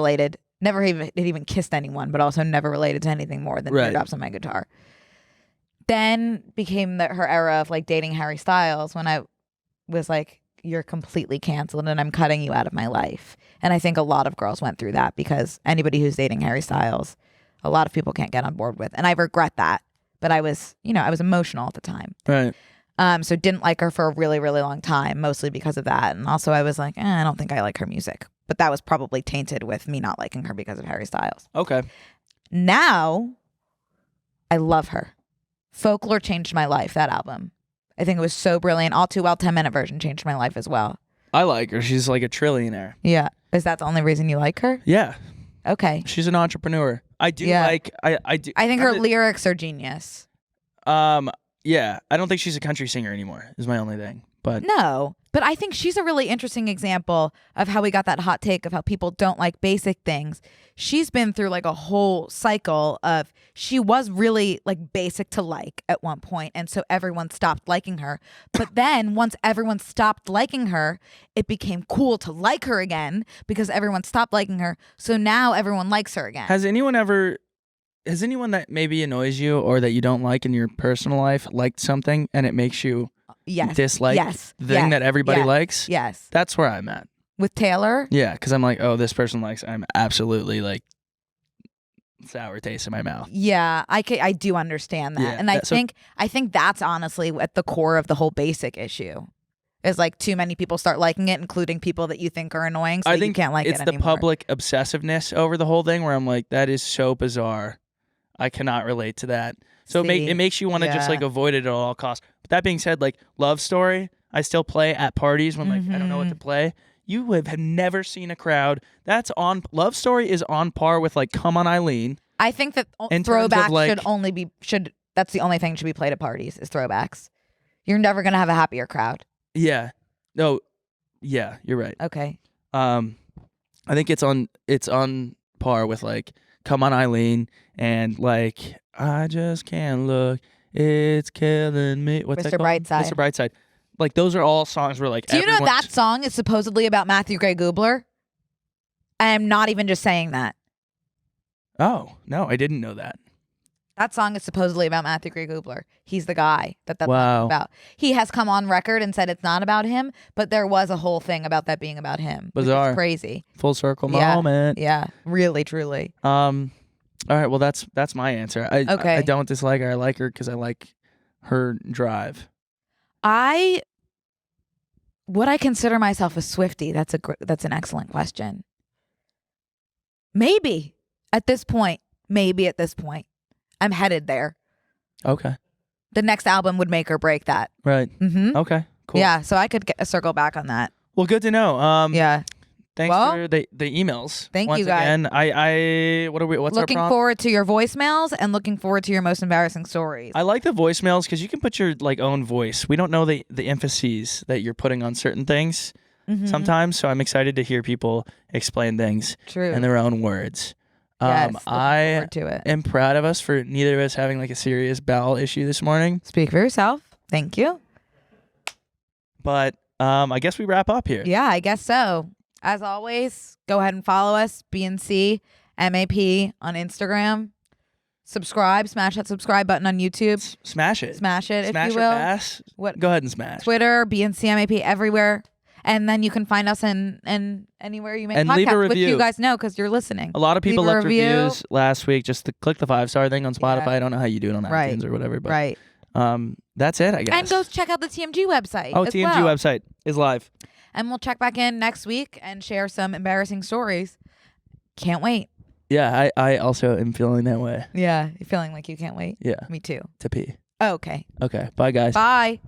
even kissed anyone, but also never related to anything more than Right. Teardrops on My Guitar. Then became her era of like dating Harry Styles when I was like, you're completely canceled and I'm cutting you out of my life. And I think a lot of girls went through that because anybody who's dating Harry Styles, a lot of people can't get on board with. And I regret that. But I was emotional at the time. Right. So didn't like her for a really, really long time, mostly because of that. And also I was like, I don't think I like her music. But that was probably tainted with me not liking her because of Harry Styles. Okay. Now, I love her. Folklore changed my life, that album. I think it was so brilliant. All Too Well 10-minute version changed my life as well. I like her. She's like a trillionaire. Yeah. Is that the only reason you like her? Yeah. Okay. She's an entrepreneur. I do Yeah. like... I do. I think her lyrics are genius. Yeah. I don't think she's a country singer anymore is my only thing. But No, but I think she's a really interesting example of how we got that hot take of how people don't like basic things. She's been through like a whole cycle of she was really like basic to like at one point, and so everyone stopped liking her. But then once everyone stopped liking her, it became cool to like her again because everyone stopped liking her. So now everyone likes her again. Has anyone that maybe annoys you or that you don't like in your personal life liked something and it makes you Yes. dislike Yes. the thing Yes. that everybody Yes. likes? Yes. That's where I'm at. With Taylor? Yeah, because I'm like, oh, this person likes, I'm absolutely like sour taste in my mouth. Yeah, I do understand that. Yeah, And I think that's honestly at the core of the whole basic issue. Is like too many people start liking it, including people that you think are annoying, so I you think can't like it's it the anymore. public obsessiveness over the whole thing where I'm like, that is so bizarre. I cannot relate to that. So See, it makes you want to just yeah. like avoid it at all costs. But that being said, like Love Story, I still play at parties when like I don't know what to play. You have never seen a crowd that's on. Love Story is on par with like Come On Eileen. I think that In terms of, throwback like- should only be should that's the only thing that should be played at parties is throwbacks. You're never gonna have a happier crowd. Yeah. No. Yeah, you're right. Okay. I think it's on par with like Come On Eileen and like I Just Can't Look, It's Killing Me. What's Mr. that called? Brightside. Mr. Brightside. Like those are all songs where like Do you know that song is supposedly about Matthew Gray Gubler? I am not even just saying that. Oh, no, I didn't know that. That song is supposedly about Matthew Gray Gubler. He's the guy that's Wow. about. He has come on record and said it's not about him, but there was a whole thing about that being about him. Bizarre. Which is crazy. Full circle Yeah. moment. Yeah, really, truly. All right, well that's my answer. Okay. I don't dislike her. I like her because I like her drive. Would I consider myself a Swiftie? That's an excellent question. Maybe at this point. I'm headed there. Okay. The next album would make or break that. Right. Mm-hmm. Okay. Cool. Yeah, so I could circle back on that. Well, good to know. Yeah. Thanks for the emails. Thank Once you, guys. Again, what's Looking our prompt? forward to your voicemails and looking forward to your most embarrassing stories. I like the voicemails because you can put your like own voice. We don't know the emphases that you're putting on certain things sometimes, so I'm excited to hear people explain things in their own words. Yes, looking I forward to it. am proud of us for neither of us having like a serious bowel issue this morning. Speak for yourself. Thank you. But I guess we wrap up here. Yeah, I guess so. As always, go ahead and follow us, BNC MAP on Instagram. Subscribe, smash that subscribe button on YouTube. Smash it. Smash it, Smash if you or will. pass. What? Go ahead and smash. Twitter, BNC MAP, everywhere. And then you can find us in anywhere you make And podcasts, leave a which review. you guys know because you're listening. A lot of people Leave a left review. reviews last week. Just click the 5-star thing on Spotify. Yeah. I don't know how you do it on Right. iTunes or whatever. But Right. That's it, I guess. And go check out the TMG website. Oh, as TMG well. website is live. And we'll check back in next week and share some embarrassing stories. Can't wait. Yeah, I also am feeling that way. Yeah. You're feeling like you can't wait? Yeah. Me too. To pee. Okay. Okay. Bye, guys. Bye.